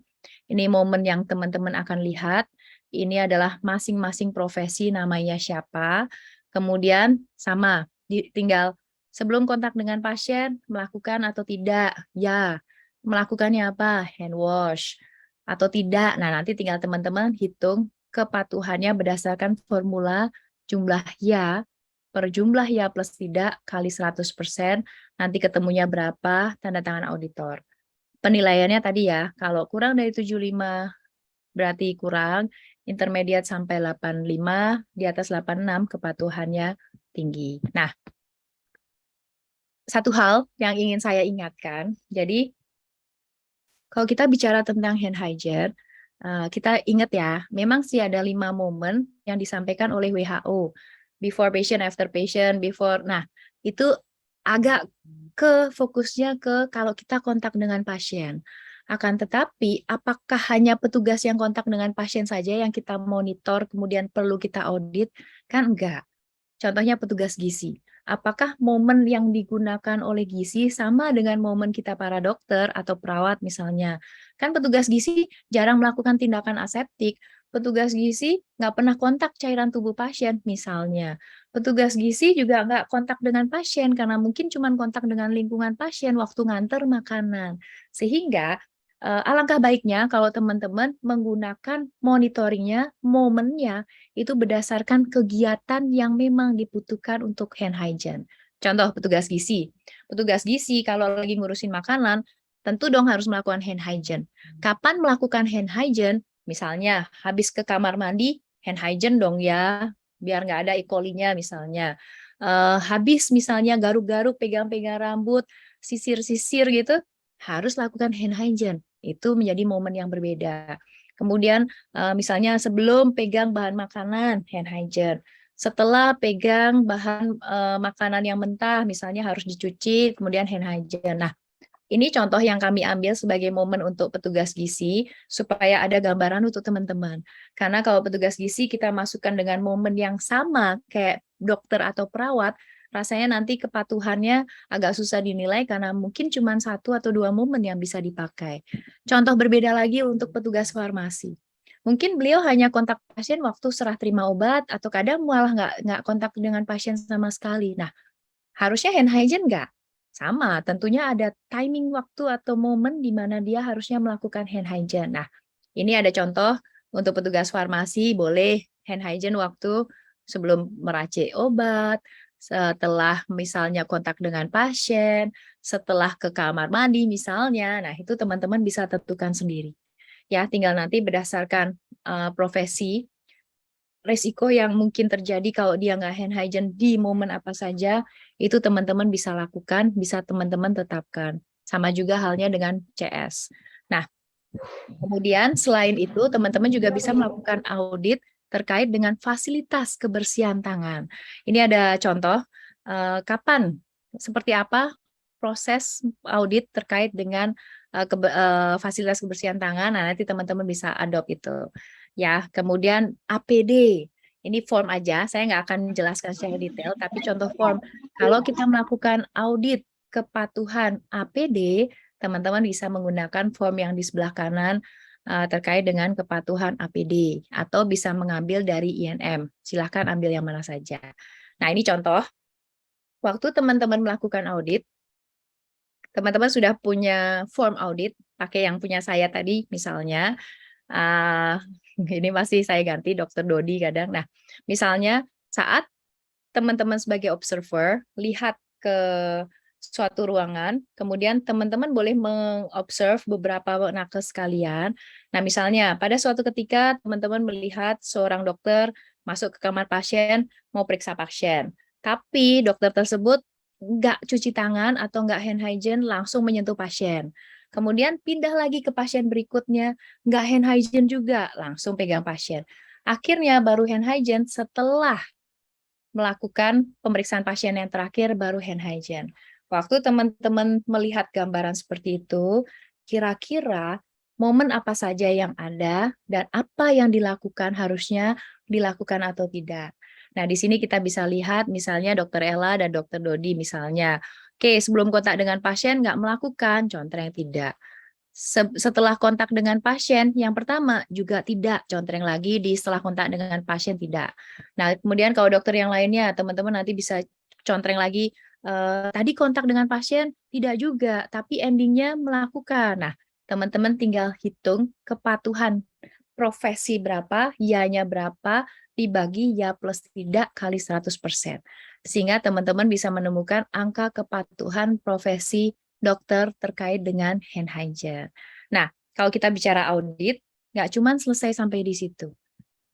ini momen yang teman-teman akan lihat, ini adalah masing-masing profesi namanya siapa, kemudian sama, tinggal sebelum kontak dengan pasien, melakukan atau tidak, ya, melakukannya apa, hand wash, atau tidak, nah nanti tinggal teman-teman hitung kepatuhannya berdasarkan formula jumlah ya, per jumlah ya plus tidak kali 100%, nanti ketemunya berapa, tanda tangan auditor. Penilaiannya tadi ya, kalau kurang dari 75 berarti kurang, intermediate sampai 85, di atas 86 kepatuhannya tinggi. Nah, satu hal yang ingin saya ingatkan, jadi kalau kita bicara tentang hand hygiene, kita ingat ya, memang sih ada 5 momen yang disampaikan oleh WHO. Before patient, after patient, before. Nah, itu agak fokusnya ke kalau kita kontak dengan pasien. Akan tetapi, apakah hanya petugas yang kontak dengan pasien saja yang kita monitor, kemudian perlu kita audit? Kan enggak. Contohnya petugas gizi. Apakah momen yang digunakan oleh gizi sama dengan momen kita para dokter atau perawat misalnya? Kan petugas gizi jarang melakukan tindakan aseptik. Petugas gizi nggak pernah kontak cairan tubuh pasien misalnya. Petugas gizi juga nggak kontak dengan pasien karena mungkin cuma kontak dengan lingkungan pasien waktu nganter makanan. Sehingga alangkah baiknya kalau teman-teman menggunakan monitoringnya, momennya, itu berdasarkan kegiatan yang memang dibutuhkan untuk hand hygiene. Contoh petugas gizi. Petugas gizi kalau lagi ngurusin makanan, tentu dong harus melakukan hand hygiene. Kapan melakukan hand hygiene? Misalnya habis ke kamar mandi, hand hygiene dong ya, biar nggak ada E. coli-nya misalnya. Habis misalnya garuk-garuk, pegang-pegang rambut, sisir-sisir gitu, harus lakukan hand hygiene. Itu menjadi momen yang berbeda. Kemudian misalnya sebelum pegang bahan makanan, hand hygiene. Setelah pegang bahan makanan yang mentah, misalnya harus dicuci, kemudian hand hygiene. Nah, ini contoh yang kami ambil sebagai momen untuk petugas gizi, supaya ada gambaran untuk teman-teman. Karena kalau petugas gizi kita masukkan dengan momen yang sama, kayak dokter atau perawat, rasanya nanti kepatuhannya agak susah dinilai karena mungkin cuma 1 atau 2 momen yang bisa dipakai. Contoh berbeda lagi untuk petugas farmasi. Mungkin beliau hanya kontak pasien waktu serah terima obat, atau kadang malah nggak kontak dengan pasien sama sekali. Nah, harusnya hand hygiene nggak? Sama, tentunya ada timing waktu atau momen di mana dia harusnya melakukan hand hygiene. Nah, Ini ada contoh untuk petugas farmasi boleh hand hygiene waktu sebelum meracik obat, setelah misalnya kontak dengan pasien, setelah ke kamar mandi misalnya. Nah, itu teman-teman bisa tentukan sendiri. Ya, tinggal nanti berdasarkan profesi, resiko yang mungkin terjadi kalau dia nggak hand hygiene di momen apa saja, itu teman-teman bisa lakukan, bisa teman-teman tetapkan. Sama juga halnya dengan CS. Nah, kemudian selain itu, teman-teman juga bisa melakukan audit terkait dengan fasilitas kebersihan tangan. Ini ada contoh, kapan, seperti apa proses audit terkait dengan fasilitas kebersihan tangan. Nah, nanti teman-teman bisa adopt itu. Ya, kemudian APD. Ini form aja, saya nggak akan menjelaskan secara detail, tapi contoh form. Kalau kita melakukan audit kepatuhan APD, teman-teman bisa menggunakan form yang di sebelah kanan terkait dengan kepatuhan APD, atau bisa mengambil dari INM. Silahkan ambil yang mana saja. Nah, ini contoh. Waktu teman-teman melakukan audit, teman-teman sudah punya form audit, pakai yang punya saya tadi misalnya. Ini masih saya ganti Dr. Dodi kadang. Nah, misalnya saat teman-teman sebagai observer lihat ke suatu ruangan, kemudian teman-teman boleh mengobserv beberapa nakes sekalian. Nah, misalnya pada suatu ketika teman-teman melihat seorang dokter masuk ke kamar pasien, mau periksa pasien. Tapi dokter tersebut nggak cuci tangan atau nggak hand hygiene, langsung menyentuh pasien. Kemudian pindah lagi ke pasien berikutnya, nggak hand hygiene juga, langsung pegang pasien. Akhirnya baru hand hygiene setelah melakukan pemeriksaan pasien yang terakhir, baru hand hygiene. Waktu teman-teman melihat gambaran seperti itu, kira-kira momen apa saja yang ada dan apa yang dilakukan harusnya dilakukan atau tidak. Nah, di sini kita bisa lihat misalnya Dr. Ella dan Dr. Dodi misalnya. Oke, sebelum kontak dengan pasien nggak melakukan, contreng tidak. Setelah kontak dengan pasien, yang pertama juga tidak, contreng lagi di setelah kontak dengan pasien tidak. Nah, kemudian kalau dokter yang lainnya, teman-teman nanti bisa contreng lagi, tadi kontak dengan pasien tidak juga, tapi endingnya melakukan. Nah, teman-teman tinggal hitung kepatuhan profesi berapa, ya-nya berapa, dibagi ya plus tidak kali 100%. Sehingga teman-teman bisa menemukan angka kepatuhan profesi dokter terkait dengan hand hygiene. Nah, kalau kita bicara audit, nggak cuma selesai sampai di situ.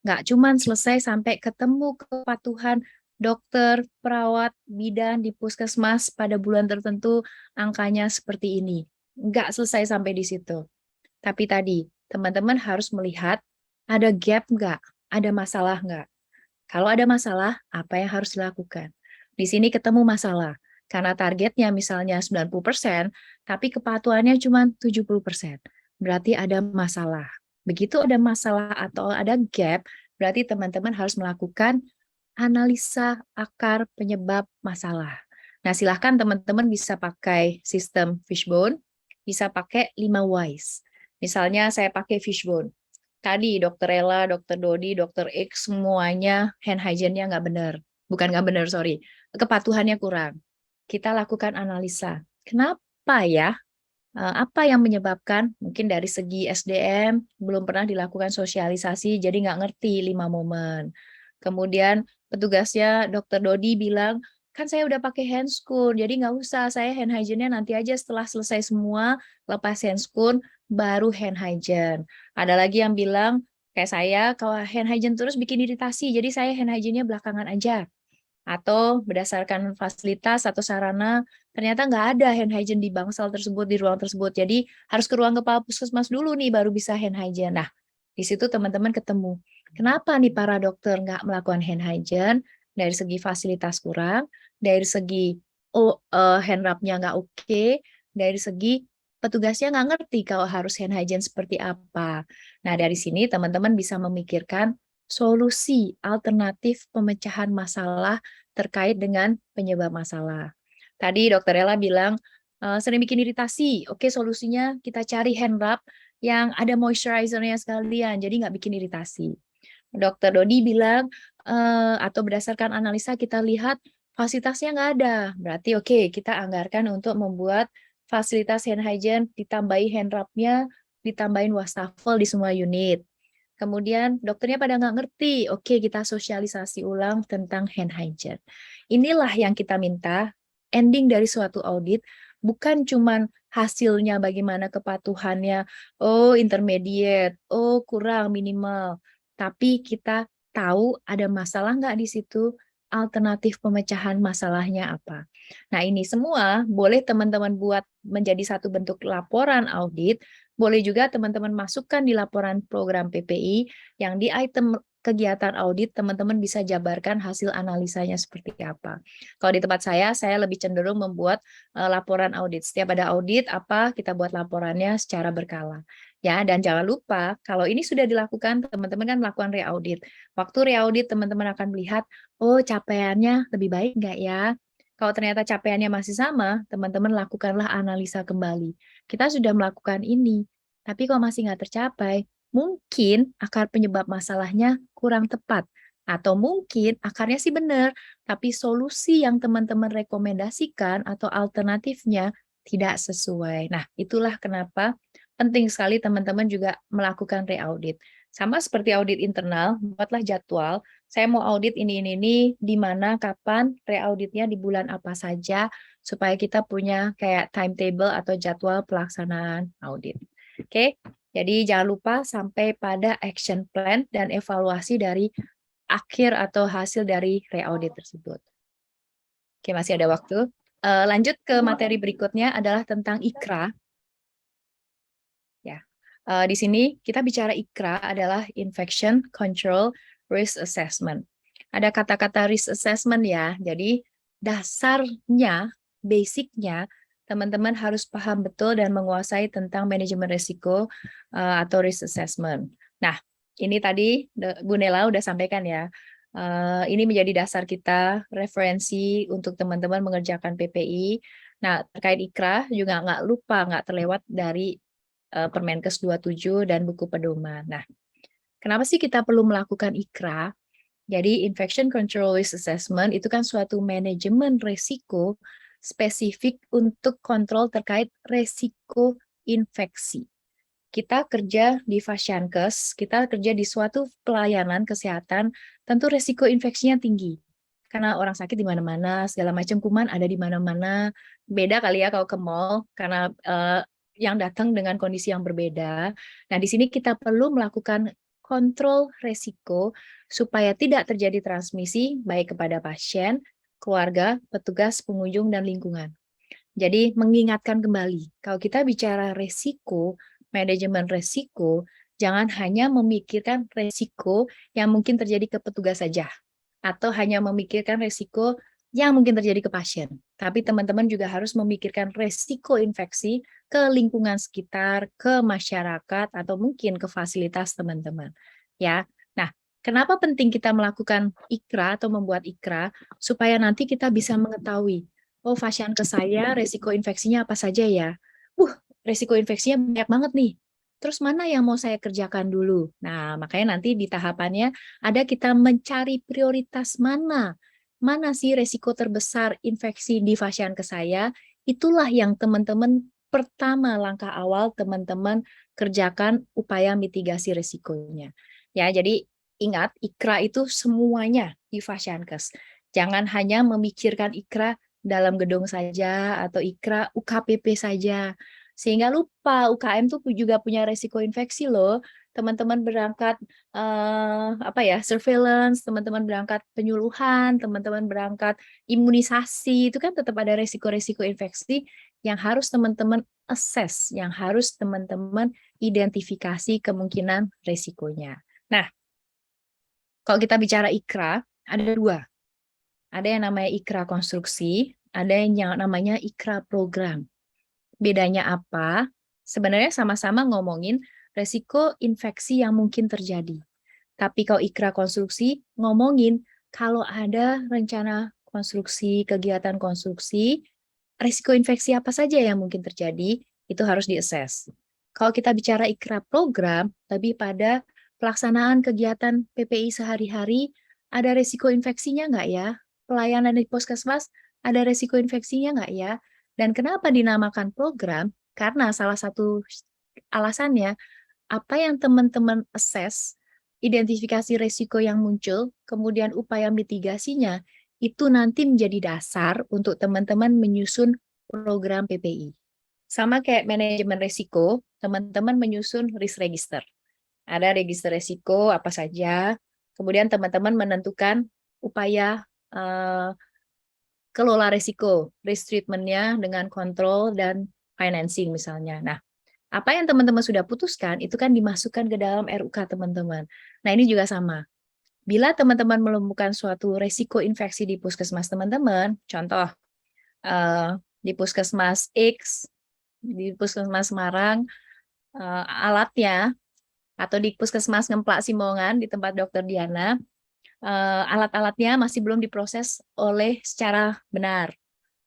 Nggak cuma selesai sampai ketemu kepatuhan dokter, perawat, bidan di puskesmas pada bulan tertentu angkanya seperti ini. Nggak selesai sampai di situ. Tapi tadi, teman-teman harus melihat ada gap nggak, ada masalah nggak. Kalau ada masalah, apa yang harus dilakukan? Di sini ketemu masalah. Karena targetnya misalnya 90%, tapi kepatuhannya cuma 70%. Berarti ada masalah. Begitu ada masalah atau ada gap, berarti teman-teman harus melakukan analisa akar penyebab masalah. Nah, silahkan teman-teman bisa pakai sistem fishbone, bisa pakai 5 whys. Misalnya saya pakai fishbone. Tadi Dr. Ella, Dr. Dodi, Dr. X, semuanya hand hygiene-nya nggak benar. Bukan nggak benar, sorry. Kepatuhannya kurang. Kita lakukan analisa. Kenapa ya? Apa yang menyebabkan? Mungkin dari segi SDM belum pernah dilakukan sosialisasi, jadi nggak ngerti 5 momen. Kemudian petugasnya Dr. Dodi bilang, kan saya udah pakai handscoon, jadi nggak usah, saya hand hygiene-nya nanti aja setelah selesai semua, lepas handscoon, baru hand hygiene. Ada lagi yang bilang, kayak saya, kalau hand hygiene terus bikin iritasi, jadi saya hand hygiene-nya belakangan aja. Atau berdasarkan fasilitas atau sarana, ternyata nggak ada hand hygiene di bangsal tersebut, di ruang tersebut. Jadi harus ke ruang kepala puskesmas dulu nih, baru bisa hand hygiene. Nah, di situ teman-teman ketemu. Kenapa nih para dokter nggak melakukan hand hygiene? Dari segi fasilitas kurang, dari segi hand rub-nya nggak oke, dari segi petugasnya nggak ngerti kalau harus hand hygiene seperti apa. Nah, dari sini teman-teman bisa memikirkan solusi alternatif pemecahan masalah terkait dengan penyebab masalah. Tadi Dr. Ella bilang sering bikin iritasi. Oke, solusinya kita cari hand rub yang ada moisturizer-nya sekalian, jadi nggak bikin iritasi. Dr. Dodi bilang atau berdasarkan analisa kita lihat fasilitasnya nggak ada. Berarti oke, kita anggarkan untuk membuat fasilitas hand hygiene, ditambahi hand rub-nya ditambahin wastafel di semua unit. Kemudian dokternya pada nggak ngerti, oke kita sosialisasi ulang tentang hand hygiene. Inilah yang kita minta, ending dari suatu audit, bukan cuman hasilnya bagaimana kepatuhannya, oh intermediate, oh kurang minimal, tapi kita tahu ada masalah nggak di situ, alternatif pemecahan masalahnya apa. Nah ini semua boleh teman-teman buat menjadi satu bentuk laporan audit, boleh juga teman-teman masukkan di laporan program PPI yang di item kegiatan audit teman-teman bisa jabarkan hasil analisanya seperti apa. Kalau di tempat saya lebih cenderung membuat laporan audit. Setiap ada audit apa kita buat laporannya secara berkala. Ya, dan jangan lupa kalau ini sudah dilakukan teman-teman kan melakukan re-audit. Waktu re-audit teman-teman akan melihat oh capaiannya lebih baik nggak ya? Kalau ternyata capaiannya masih sama, teman-teman lakukanlah analisa kembali. Kita sudah melakukan ini, tapi kalau masih nggak tercapai, mungkin akar penyebab masalahnya kurang tepat. Atau mungkin akarnya sih benar, tapi solusi yang teman-teman rekomendasikan atau alternatifnya tidak sesuai. Nah, itulah kenapa penting sekali teman-teman juga melakukan re-audit. Sama seperti audit internal, buatlah jadwal. Saya mau audit ini, di mana, kapan, re-auditnya di bulan apa saja, supaya kita punya kayak timetable atau jadwal pelaksanaan audit. Oke, jadi jangan lupa sampai pada action plan dan evaluasi dari akhir atau hasil dari re-audit tersebut. Oke, masih ada waktu. Lanjut ke materi berikutnya adalah tentang IKRA. Ya, di sini kita bicara IKRA adalah Infection Control Risk Assessment. Ada kata-kata risk assessment ya, jadi dasarnya, basicnya, teman-teman harus paham betul dan menguasai tentang manajemen risiko atau risk assessment. Nah, ini tadi Bu Nela udah sampaikan ya, ini menjadi dasar kita, referensi untuk teman-teman mengerjakan PPI. Nah, terkait IKRA juga nggak terlewat dari Permenkes 27 dan buku pedoman. Nah, kenapa sih kita perlu melakukan IKRA? Jadi, Infection Control Risk Assessment itu kan suatu manajemen risiko spesifik untuk kontrol terkait risiko infeksi. Kita kerja di Fasiankes, kita kerja di suatu pelayanan kesehatan, tentu risiko infeksinya tinggi. Karena orang sakit di mana-mana, segala macam kuman ada di mana-mana. Beda kali ya kalau ke mall, karena yang datang dengan kondisi yang berbeda. Nah, di sini kita perlu melakukan kontrol risiko supaya tidak terjadi transmisi baik kepada pasien, keluarga, petugas, pengunjung, dan lingkungan. Jadi mengingatkan kembali, kalau kita bicara risiko, manajemen risiko, jangan hanya memikirkan risiko yang mungkin terjadi ke petugas saja, atau hanya memikirkan risiko yang mungkin terjadi ke pasien. Tapi teman-teman juga harus memikirkan risiko infeksi ke lingkungan sekitar, ke masyarakat, atau mungkin ke fasilitas teman-teman. Ya, nah, kenapa penting kita melakukan IKRA atau membuat IKRA supaya nanti kita bisa mengetahui, oh pasien ke saya risiko infeksinya apa saja ya? Risiko infeksinya banyak banget nih. Terus mana yang mau saya kerjakan dulu? Nah, makanya nanti di tahapannya ada kita mencari prioritas mana sih resiko terbesar infeksi di pasien ke saya, itulah yang teman-teman pertama langkah awal teman-teman kerjakan upaya mitigasi resikonya. Ya, jadi ingat IKRA itu semuanya di Fasiankes. Jangan hanya memikirkan IKRA dalam gedung saja atau IKRA UKPP saja. Sehingga lupa UKM tuh juga punya resiko infeksi loh. Teman-teman berangkat surveillance, teman-teman berangkat penyuluhan, teman-teman berangkat imunisasi, itu kan tetap ada resiko-resiko infeksi yang harus teman-teman assess, yang harus teman-teman identifikasi kemungkinan resikonya. Nah, kalau kita bicara IKRA, ada dua. Ada yang namanya IKRA konstruksi, ada yang namanya IKRA program. Bedanya apa? Sebenarnya sama-sama ngomongin resiko infeksi yang mungkin terjadi. Tapi kalau IKRA konstruksi, ngomongin kalau ada rencana konstruksi, kegiatan konstruksi, resiko infeksi apa saja yang mungkin terjadi, itu harus diassess. Kalau kita bicara IKRA program, lebih pada pelaksanaan kegiatan PPI sehari-hari, ada resiko infeksinya nggak ya? Pelayanan di puskesmas, ada resiko infeksinya nggak ya? Dan kenapa dinamakan program? Karena salah satu alasannya, apa yang teman-teman assess, identifikasi resiko yang muncul, kemudian upaya mitigasinya, itu nanti menjadi dasar untuk teman-teman menyusun program PPI. Sama kayak manajemen resiko, teman-teman menyusun risk register. Ada register resiko apa saja, kemudian teman-teman menentukan upaya kelola resiko, risk treatment-nya dengan kontrol dan financing misalnya. Nah, apa yang teman-teman sudah putuskan itu kan dimasukkan ke dalam RUK teman-teman. Nah, ini juga sama. Bila teman-teman menemukan suatu resiko infeksi di puskesmas teman-teman, contoh di puskesmas X, di puskesmas Semarang, alatnya, atau di puskesmas Ngemplak Simongan di tempat Dokter Diana, alat-alatnya masih belum diproses secara benar,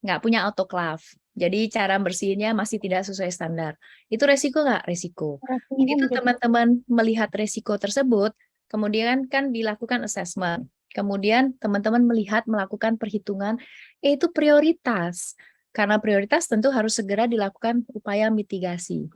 nggak punya autoclave. Jadi cara bersihinnya masih tidak sesuai standar. Itu resiko nggak? Resiko. Begitu teman-teman melihat resiko tersebut, kemudian kan dilakukan assessment. Kemudian teman-teman melakukan perhitungan, itu prioritas. Karena prioritas tentu harus segera dilakukan upaya mitigasi.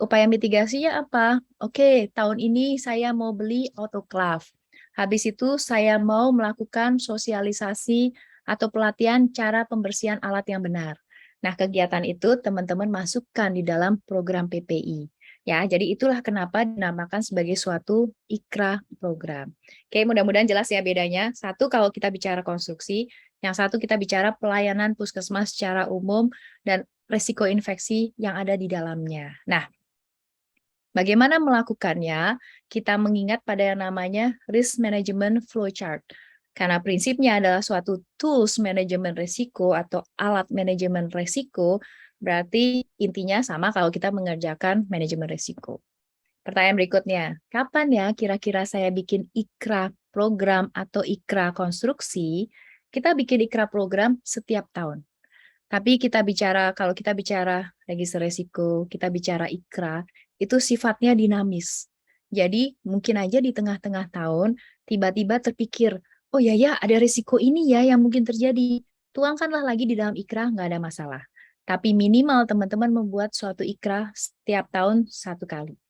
Upaya mitigasinya apa? Oke, tahun ini saya mau beli autoclave. Habis itu saya mau melakukan sosialisasi atau pelatihan cara pembersihan alat yang benar. Nah, kegiatan itu teman-teman masukkan di dalam program PPI. Ya, jadi itulah kenapa dinamakan sebagai suatu IKRA program. Oke, mudah-mudahan jelas ya bedanya. Satu kalau kita bicara konstruksi, yang satu kita bicara pelayanan puskesmas secara umum dan risiko infeksi yang ada di dalamnya. Nah, bagaimana melakukannya? Kita mengingat pada yang namanya risk management flowchart. Karena prinsipnya adalah suatu tools manajemen risiko atau alat manajemen risiko, berarti intinya sama kalau kita mengerjakan manajemen risiko. Pertanyaan berikutnya, kapan ya kira-kira saya bikin IKRA program atau IKRA konstruksi? Kita bikin IKRA program setiap tahun. Tapi kalau kita bicara register risiko, kita bicara IKRA, itu sifatnya dinamis. Jadi mungkin aja di tengah-tengah tahun, tiba-tiba terpikir, oh ya ada risiko ini ya yang mungkin terjadi. Tuangkanlah lagi di dalam IKRA, nggak ada masalah. Tapi minimal teman-teman membuat suatu IKRA setiap tahun 1 kali.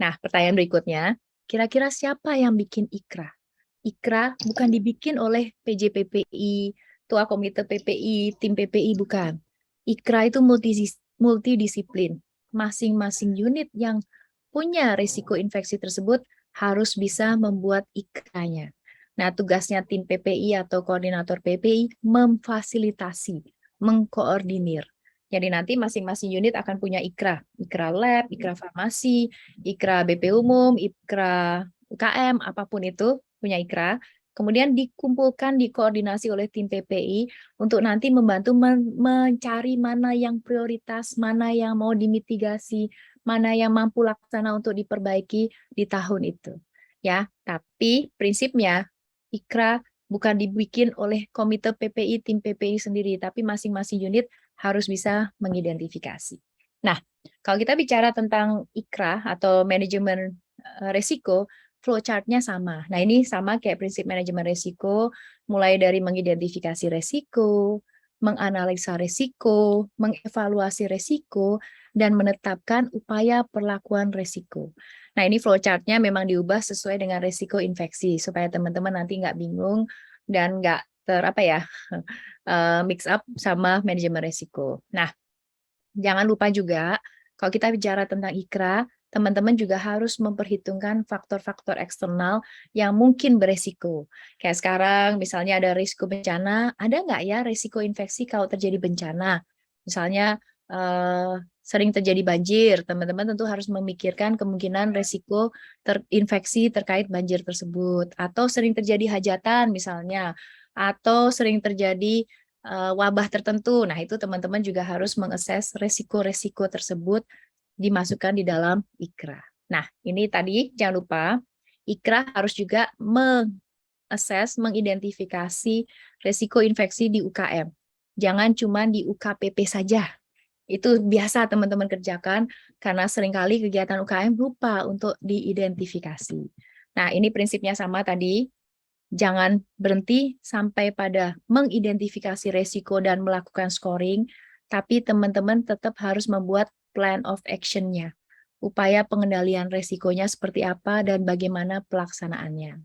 Nah, pertanyaan berikutnya, kira-kira siapa yang bikin IKRA? IKRA bukan dibikin oleh PJPPI, Ketua Komite PPI, tim PPI, bukan. IKRA itu multidisiplin. Masing-masing unit yang punya risiko infeksi tersebut harus bisa membuat IKRA-nya. Nah, tugasnya tim PPI atau koordinator PPI memfasilitasi, mengkoordinir. Jadi nanti masing-masing unit akan punya IKRA. IKRA lab, IKRA farmasi, IKRA BP umum, IKRA UKM, apapun itu punya IKRA. Kemudian dikumpulkan, dikoordinasi oleh tim PPI untuk nanti membantu mencari mana yang prioritas, mana yang mau dimitigasi, mana yang mampu laksana untuk diperbaiki di tahun itu. Ya, tapi prinsipnya IKRA bukan dibikin oleh komite PPI, tim PPI sendiri, tapi masing-masing unit harus bisa mengidentifikasi. Nah, kalau kita bicara tentang IKRA atau manajemen resiko, flowchart-nya sama. Nah, ini sama kayak prinsip manajemen resiko, mulai dari mengidentifikasi resiko, menganalisa resiko, mengevaluasi resiko, dan menetapkan upaya perlakuan resiko. Nah, ini flowchart-nya memang diubah sesuai dengan resiko infeksi, supaya teman-teman nanti nggak bingung dan nggak mix up sama manajemen resiko. Nah, jangan lupa juga, kalau kita bicara tentang IKRA, teman-teman juga harus memperhitungkan faktor-faktor eksternal yang mungkin beresiko. Kayak sekarang, misalnya ada risiko bencana, ada nggak ya risiko infeksi kalau terjadi bencana? Misalnya, sering terjadi banjir, teman-teman tentu harus memikirkan kemungkinan risiko terinfeksi terkait banjir tersebut. Atau sering terjadi hajatan misalnya, atau sering terjadi wabah tertentu. Nah, itu teman-teman juga harus mengakses risiko-risiko tersebut dimasukkan di dalam IKRA. Nah, ini tadi jangan lupa, IKRA harus juga mengidentifikasi risiko infeksi di UKM. Jangan cuma di UKPP saja. Itu biasa teman-teman kerjakan, karena seringkali kegiatan UKM lupa untuk diidentifikasi. Nah, ini prinsipnya sama tadi. Jangan berhenti sampai pada mengidentifikasi risiko dan melakukan scoring, tapi teman-teman tetap harus membuat plan of action-nya. upaya pengendalian resikonya seperti apa dan bagaimana pelaksanaannya.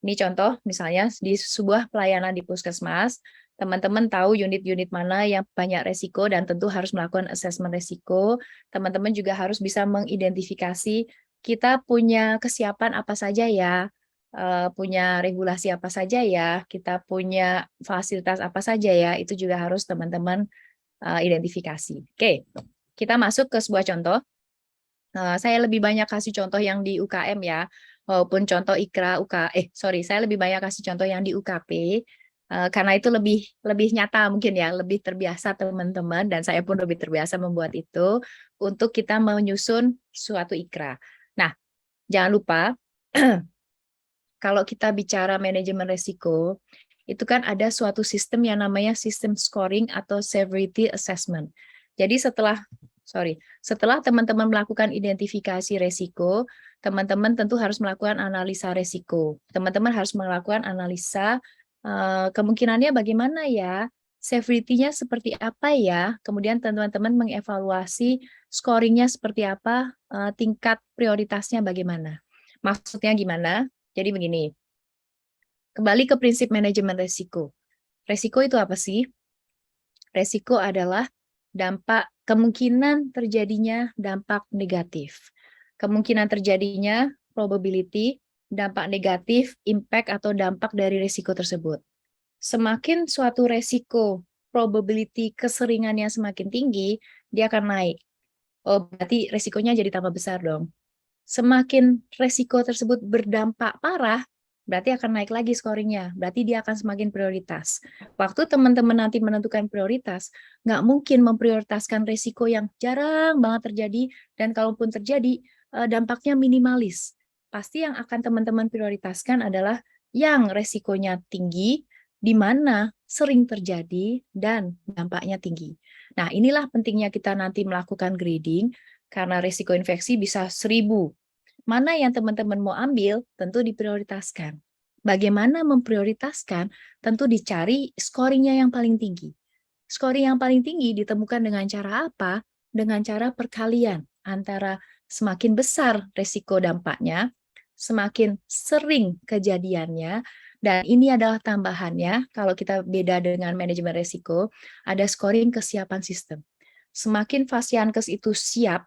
Ini contoh misalnya di sebuah pelayanan di puskesmas, teman-teman tahu unit-unit mana yang banyak resiko dan tentu harus melakukan asesmen resiko. Teman-teman juga harus bisa mengidentifikasi kita punya kesiapan apa saja ya, punya regulasi apa saja ya, kita punya fasilitas apa saja ya, itu juga harus teman-teman identifikasi. Oke, kita masuk ke sebuah contoh. Saya lebih banyak kasih contoh yang di UKM ya, walaupun contoh saya lebih banyak kasih contoh yang di UKP, karena itu lebih nyata mungkin ya, lebih terbiasa teman-teman, dan saya pun lebih terbiasa membuat itu untuk kita menyusun suatu ikra. Nah, jangan lupa, kalau kita bicara manajemen risiko, itu kan ada suatu sistem yang namanya sistem scoring atau severity assessment. Jadi setelah teman-teman melakukan identifikasi resiko, teman-teman tentu harus melakukan analisa resiko. Teman-teman harus melakukan analisa kemungkinannya bagaimana ya, severity-nya seperti apa ya, kemudian teman-teman mengevaluasi scoring-nya seperti apa, tingkat prioritasnya bagaimana. Maksudnya gimana? Jadi begini, kembali ke prinsip manajemen resiko. Resiko itu apa sih? Resiko adalah kemungkinan terjadinya dampak negatif. Kemungkinan terjadinya probability, dampak negatif, impact atau dampak dari resiko tersebut. Semakin suatu resiko, probability keseringannya semakin tinggi, dia akan naik. Oh, berarti resikonya jadi tambah besar dong. Semakin resiko tersebut berdampak parah, berarti akan naik lagi scoringnya. Berarti dia akan semakin prioritas. Waktu teman-teman nanti menentukan prioritas, nggak mungkin memprioritaskan resiko yang jarang banget terjadi, dan kalaupun terjadi, dampaknya minimalis. Pasti yang akan teman-teman prioritaskan adalah yang resikonya tinggi, di mana sering terjadi, dan dampaknya tinggi. Nah, inilah pentingnya kita nanti melakukan grading, karena risiko infeksi bisa 1000. Mana yang teman-teman mau ambil, tentu diprioritaskan. Bagaimana memprioritaskan, tentu dicari scoringnya yang paling tinggi. Scoring yang paling tinggi ditemukan dengan cara apa? Dengan cara perkalian antara semakin besar risiko dampaknya, semakin sering kejadiannya, dan ini adalah tambahannya, kalau kita beda dengan manajemen risiko, ada scoring kesiapan sistem. Semakin Fasiankes itu siap,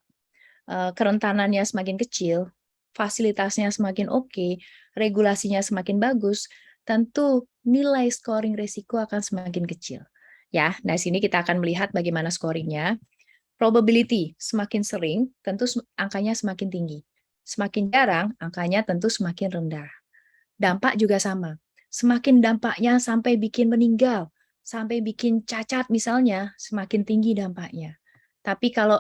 kerentanannya semakin kecil, fasilitasnya semakin oke, regulasinya semakin bagus, tentu nilai scoring risiko akan semakin kecil. Ya, nah sini kita akan melihat bagaimana scoringnya. Probability semakin sering, tentu angkanya semakin tinggi. Semakin jarang, angkanya tentu semakin rendah. Dampak juga sama. Semakin dampaknya sampai bikin meninggal, sampai bikin cacat misalnya, semakin tinggi dampaknya. Tapi kalau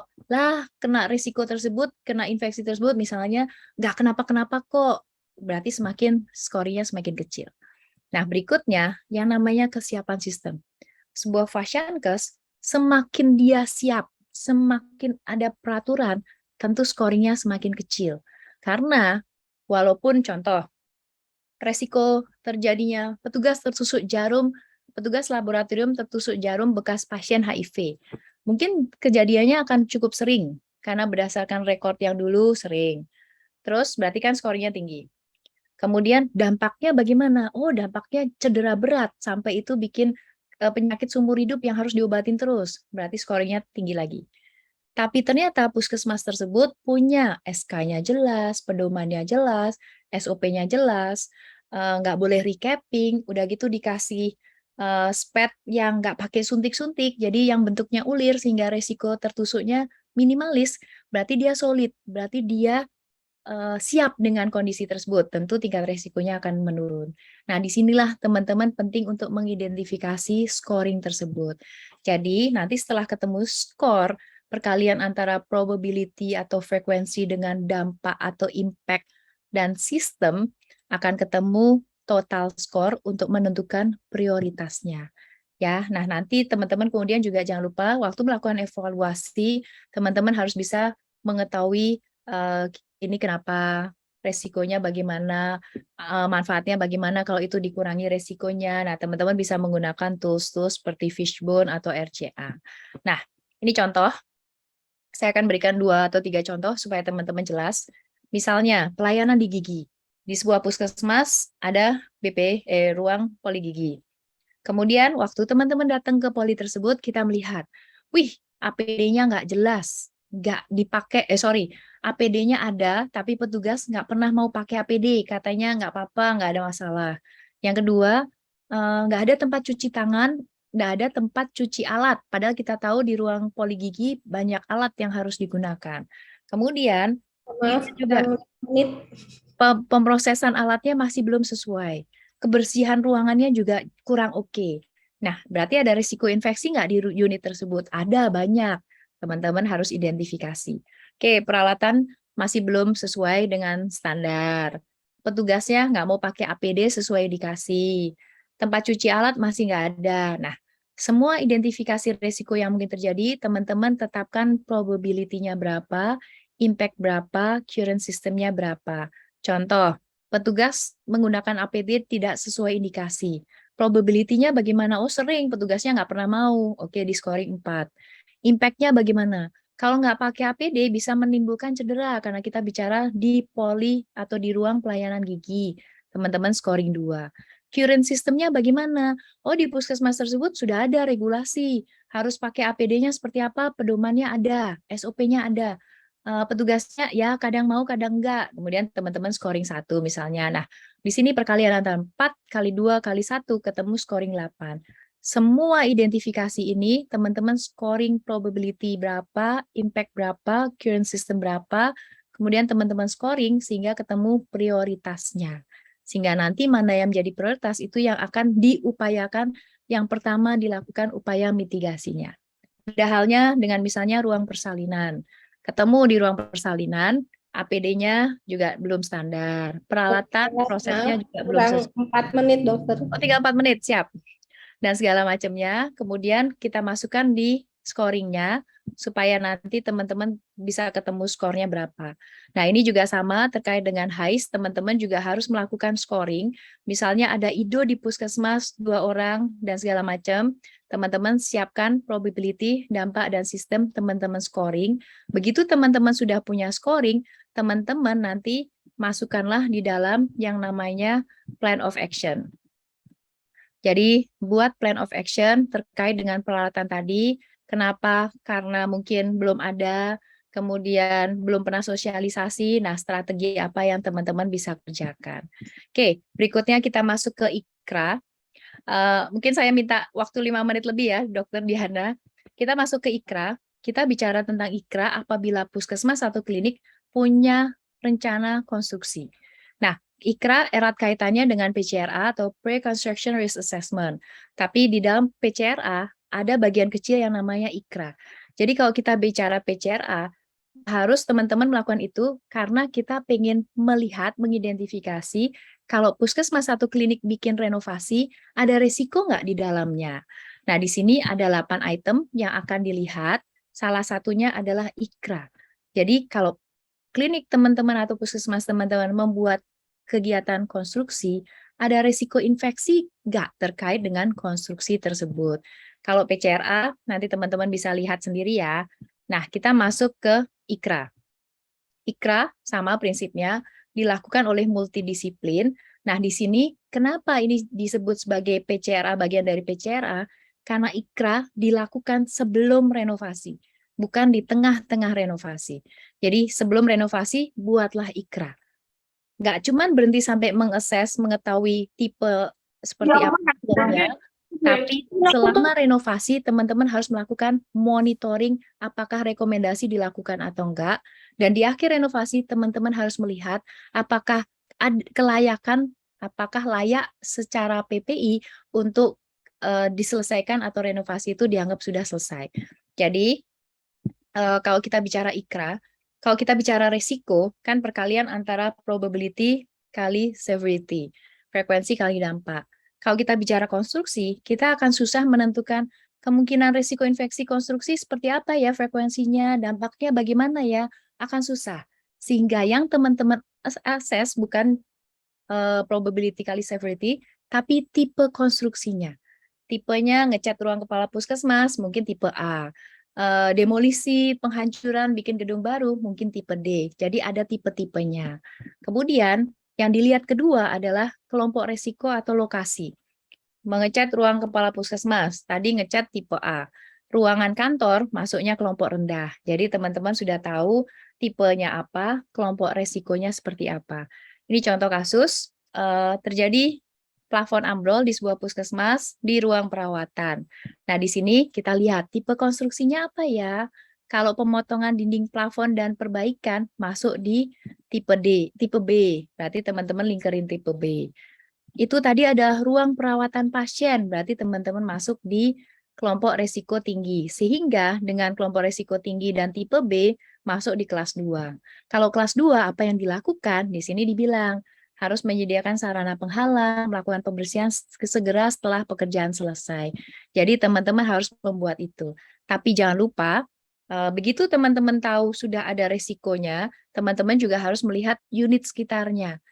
kena risiko tersebut, kena infeksi tersebut misalnya nggak kenapa-kenapa kok, berarti scoringnya semakin kecil. Nah, berikutnya yang namanya kesiapan sistem. Sebuah Fasiankes, semakin dia siap, semakin ada peraturan, tentu scoringnya semakin kecil. Karena walaupun contoh, resiko terjadinya petugas laboratorium tertusuk jarum bekas pasien HIV. Mungkin kejadiannya akan cukup sering, karena berdasarkan rekor yang dulu sering. Terus berarti kan skornya tinggi. Kemudian dampaknya bagaimana? Oh, dampaknya cedera berat, sampai itu bikin penyakit seumur hidup yang harus diobatin terus. Berarti skornya tinggi lagi. Tapi ternyata puskesmas tersebut punya SK-nya jelas, pedomannya jelas, SOP-nya jelas, nggak boleh recapping, udah gitu dikasih SPED yang nggak pakai suntik-suntik, jadi yang bentuknya ulir sehingga resiko tertusuknya minimalis, berarti dia solid, berarti dia siap dengan kondisi tersebut, tentu tingkat resikonya akan menurun. Nah, disinilah teman-teman penting untuk mengidentifikasi scoring tersebut. Jadi, nanti setelah ketemu skor, perkalian antara probability atau frekuensi dengan dampak atau impact dan sistem, akan ketemu total skor untuk menentukan prioritasnya. Ya, nah nanti teman-teman kemudian juga jangan lupa waktu melakukan evaluasi, teman-teman harus bisa mengetahui ini kenapa, resikonya bagaimana, manfaatnya bagaimana kalau itu dikurangi resikonya. Nah, teman-teman bisa menggunakan tools-tools seperti Fishbone atau RCA. Nah, ini contoh. Saya akan berikan 2 atau 3 contoh supaya teman-teman jelas. Misalnya, pelayanan di gigi. Di sebuah puskesmas ada ruang poli gigi. Kemudian waktu teman-teman datang ke poli tersebut, kita melihat, wih, APD-nya nggak jelas, nggak dipakai, APD-nya ada, tapi petugas nggak pernah mau pakai APD, katanya nggak apa-apa, nggak ada masalah. Yang kedua, nggak ada tempat cuci tangan, nggak ada tempat cuci alat, padahal kita tahu di ruang poli gigi banyak alat yang harus digunakan. Kemudian, Maaf, juga menit. pemrosesan alatnya masih belum sesuai. Kebersihan ruangannya juga kurang oke. Nah, berarti ada risiko infeksi nggak di unit tersebut? Ada, banyak. Teman-teman harus identifikasi. Oke, peralatan masih belum sesuai dengan standar. Petugasnya nggak mau pakai APD sesuai dikasih. Tempat cuci alat masih nggak ada. Nah, semua identifikasi risiko yang mungkin terjadi, teman-teman tetapkan probability-nya berapa, impact berapa, current system-nya berapa. Contoh, petugas menggunakan APD tidak sesuai indikasi. Probability-nya bagaimana? Oh, sering, petugasnya nggak pernah mau. Oke, di scoring 4. Impact-nya bagaimana? Kalau nggak pakai APD bisa menimbulkan cedera karena kita bicara di poli atau di ruang pelayanan gigi. Teman-teman scoring 2. Current sistemnya bagaimana? Oh, di puskesmas tersebut sudah ada regulasi. Harus pakai APD-nya seperti apa? Pedomannya ada, SOP-nya ada. Petugasnya ya kadang mau kadang enggak. Kemudian teman-teman scoring 1 misalnya. Nah, di sini perkalian antara 4 kali 2 kali 1 ketemu scoring 8. Semua identifikasi ini teman-teman scoring probability berapa, impact berapa, current system berapa, kemudian teman-teman scoring sehingga ketemu prioritasnya. Sehingga nanti mana yang menjadi prioritas itu yang akan diupayakan, yang pertama dilakukan upaya mitigasinya. Beda halnya dengan misalnya ruang persalinan. Ketemu di ruang persalinan, APD-nya juga belum standar. Peralatan, prosesnya juga belum Kurang sesuai. 4 menit, dokter. Oh, tinggal 4 menit, siap. Dan segala macamnya. Kemudian kita masukkan di scoringnya, supaya nanti teman-teman bisa ketemu skornya berapa. Nah, ini juga sama terkait dengan HAIS, teman-teman juga harus melakukan scoring. Misalnya ada IDO di puskesmas 2 orang, dan segala macam. Teman-teman siapkan probability, dampak, dan sistem teman-teman scoring. Begitu teman-teman sudah punya scoring, teman-teman nanti masukkanlah di dalam yang namanya plan of action. Jadi buat plan of action terkait dengan peralatan tadi. Kenapa? Karena mungkin belum ada, kemudian belum pernah sosialisasi. Nah, strategi apa yang teman-teman bisa kerjakan. Oke, berikutnya kita masuk ke IKRA. Mungkin saya minta waktu 5 menit lebih ya, Dokter Diana. Kita masuk ke IKRA. Kita bicara tentang IKRA apabila puskesmas atau klinik punya rencana konstruksi. Nah, IKRA erat kaitannya dengan PCRA atau Pre-Construction Risk Assessment. Tapi di dalam PCRA ada bagian kecil yang namanya IKRA. Jadi kalau kita bicara PCRA, harus teman-teman melakukan itu karena kita pengen melihat, mengidentifikasi kalau puskesmas atau klinik bikin renovasi, ada risiko nggak di dalamnya. Nah, di sini ada 8 item yang akan dilihat. Salah satunya adalah IKRA. Jadi kalau klinik teman-teman atau puskesmas teman-teman membuat kegiatan konstruksi, ada risiko infeksi nggak terkait dengan konstruksi tersebut. Kalau PCRA, nanti teman-teman bisa lihat sendiri ya. Nah, kita masuk ke IKRA. IKRA sama prinsipnya dilakukan oleh multidisiplin. Nah, di sini kenapa ini disebut sebagai PCRA, bagian dari PCRA? Karena IKRA dilakukan sebelum renovasi, bukan di tengah-tengah renovasi. Jadi sebelum renovasi, buatlah IKRA. Nggak cuman berhenti sampai mengakses, mengetahui tipe seperti apa floornya, tapi selama renovasi teman-teman harus melakukan monitoring apakah rekomendasi dilakukan atau enggak. Dan di akhir renovasi teman-teman harus melihat apakah kelayakan, apakah layak secara PPI untuk diselesaikan atau renovasi itu dianggap sudah selesai. Jadi kalau kita bicara IKRA, kalau kita bicara risiko, kan perkalian antara probability kali severity, frekuensi kali dampak. Kalau kita bicara konstruksi, kita akan susah menentukan kemungkinan risiko infeksi konstruksi seperti apa ya frekuensinya, dampaknya bagaimana ya, akan susah. Sehingga yang teman-teman assess bukan probability kali severity, tapi tipe konstruksinya. Tipenya ngecat ruang kepala puskesmas, mungkin tipe A. demolisi, penghancuran, bikin gedung baru, mungkin tipe D. Jadi ada tipe-tipenya. Kemudian yang dilihat kedua adalah kelompok resiko atau lokasi. Mengecat ruang kepala puskesmas, tadi ngecat tipe A. Ruangan kantor masuknya kelompok rendah. Jadi teman-teman sudah tahu tipenya apa, kelompok resikonya seperti apa. Ini contoh kasus, terjadi plafon ambrol di sebuah puskesmas di ruang perawatan. Nah, di sini kita lihat tipe konstruksinya apa ya. Kalau pemotongan dinding plafon dan perbaikan masuk di tipe D, tipe B. Berarti teman-teman lingkerin tipe B. Itu tadi ada ruang perawatan pasien, berarti teman-teman masuk di kelompok resiko tinggi. Sehingga dengan kelompok resiko tinggi dan tipe B masuk di kelas 2. Kalau kelas 2 apa yang dilakukan? Di sini dibilang harus menyediakan sarana penghalang, melakukan pembersihan segera setelah pekerjaan selesai. Jadi teman-teman harus membuat itu. Tapi jangan lupa, begitu teman-teman tahu sudah ada resikonya, teman-teman juga harus melihat unit sekitarnya.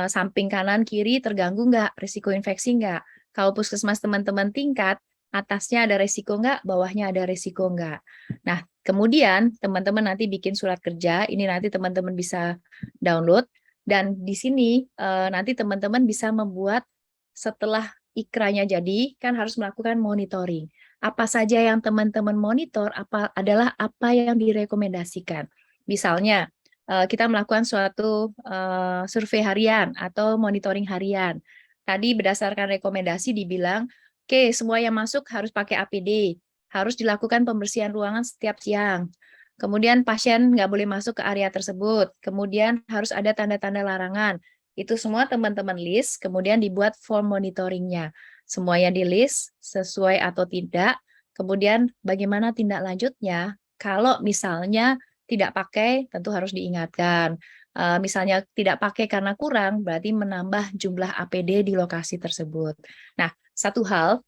Samping kanan kiri terganggu nggak, risiko infeksi nggak. Kalau puskesmas teman-teman tingkat, atasnya ada risiko nggak, bawahnya ada risiko nggak. Nah, kemudian teman-teman nanti bikin surat kerja, ini nanti teman-teman bisa download, dan di sini nanti teman-teman bisa membuat setelah ikranya jadi, kan harus melakukan monitoring. Apa saja yang teman-teman monitor adalah apa yang direkomendasikan. Misalnya, kita melakukan suatu survei harian atau monitoring harian. Tadi berdasarkan rekomendasi dibilang, oke, semua yang masuk harus pakai APD, harus dilakukan pembersihan ruangan setiap siang. Kemudian pasien nggak boleh masuk ke area tersebut. Kemudian harus ada tanda-tanda larangan. Itu semua teman-teman list, kemudian dibuat form monitoringnya. Semuanya di list, sesuai atau tidak. Kemudian bagaimana tindak lanjutnya? Kalau misalnya tidak pakai, tentu harus diingatkan. Misalnya tidak pakai karena kurang, berarti menambah jumlah APD di lokasi tersebut. Nah, satu hal